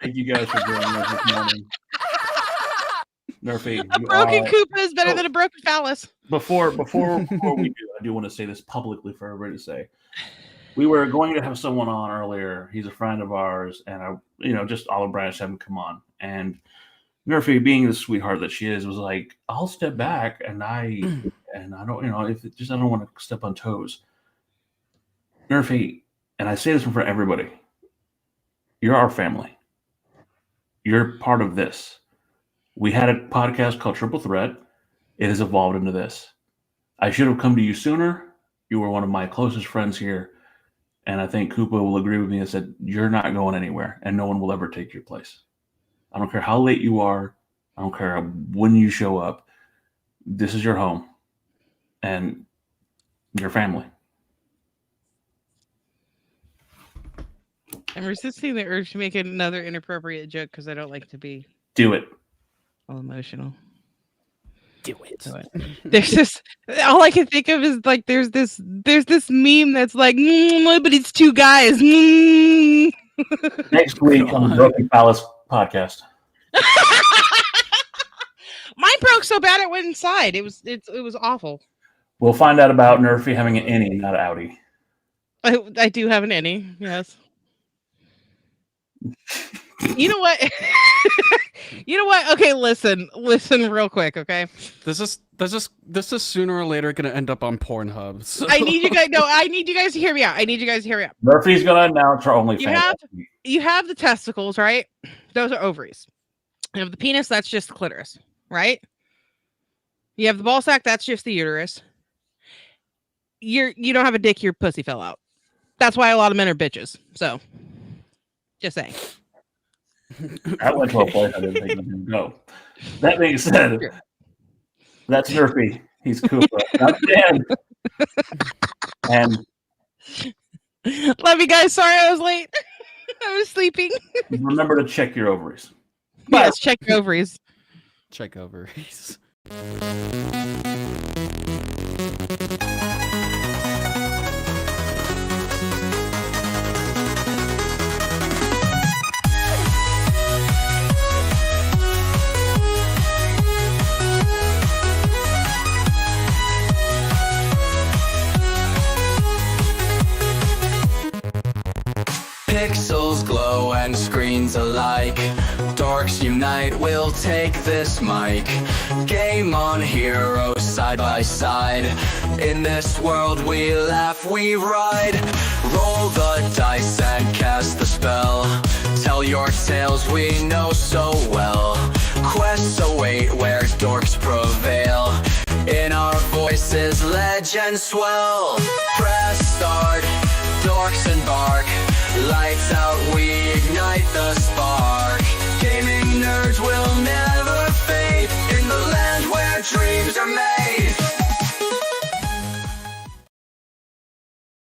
B: thank you guys for joining us this morning. Murphy,
D: A broken Koopa is better than a broken phallus.
B: Before we do, I do want to say this publicly for everybody to say. We were going to have someone on earlier. He's a friend of ours, and just Olive Branch had him come on. And Murphy, being the sweetheart that she is, was like, "I'll step back, and I don't, if it just I don't want to step on toes." Murphy, and I say this for everybody, you're our family. You're part of this. We had a podcast called Triple Threat. It has evolved into this. I should have come to you sooner. You were one of my closest friends here. And I think Koopa will agree with me and said, you're not going anywhere, and no one will ever take your place. I don't care how late you are. I don't care when you show up. This is your home and your family.
D: I'm resisting the urge to make another inappropriate joke because I don't like to be
B: Do it.
D: all emotional.
C: Do it.
D: There's this. All I can think of is like there's this meme that's like, but it's two guys.
B: Next week on the Broken Palace podcast.
D: Mine broke so bad it went inside. It was awful.
B: We'll find out about Nerfy having an innie, not an outie.
D: I do have an innie. Yes. You know what? You know what? Okay, listen real quick, okay?
C: This is sooner or later gonna end up on Pornhub. So.
D: I need you guys to hear me out.
B: Murphy's gonna announce her OnlyFans.
D: You have the testicles, right? Those are ovaries. You have the penis, that's just the clitoris, right? You have the ball sack, that's just the uterus. You don't have a dick, your pussy fell out. That's why a lot of men are bitches. So, just saying.
B: That went to a place I didn't think it was going to go. That being said, that's Nerfy. He's Koopa. That's Dan. And
D: love you guys. Sorry I was late. I was sleeping.
B: remember to check your ovaries.
D: Yes, check your ovaries.
C: Check ovaries.
A: Pixels glow and screens alike. Dorks unite, we'll take this mic. Game on, heroes side by side. In this world we laugh, we ride. Roll the dice and cast the spell. Tell your tales we know so well. quests await where dorks prevail. In our voices, legends swell. Press start, dorks embark. Lights out, we ignite the spark. Gaming nerds will never fade in the land where dreams are made.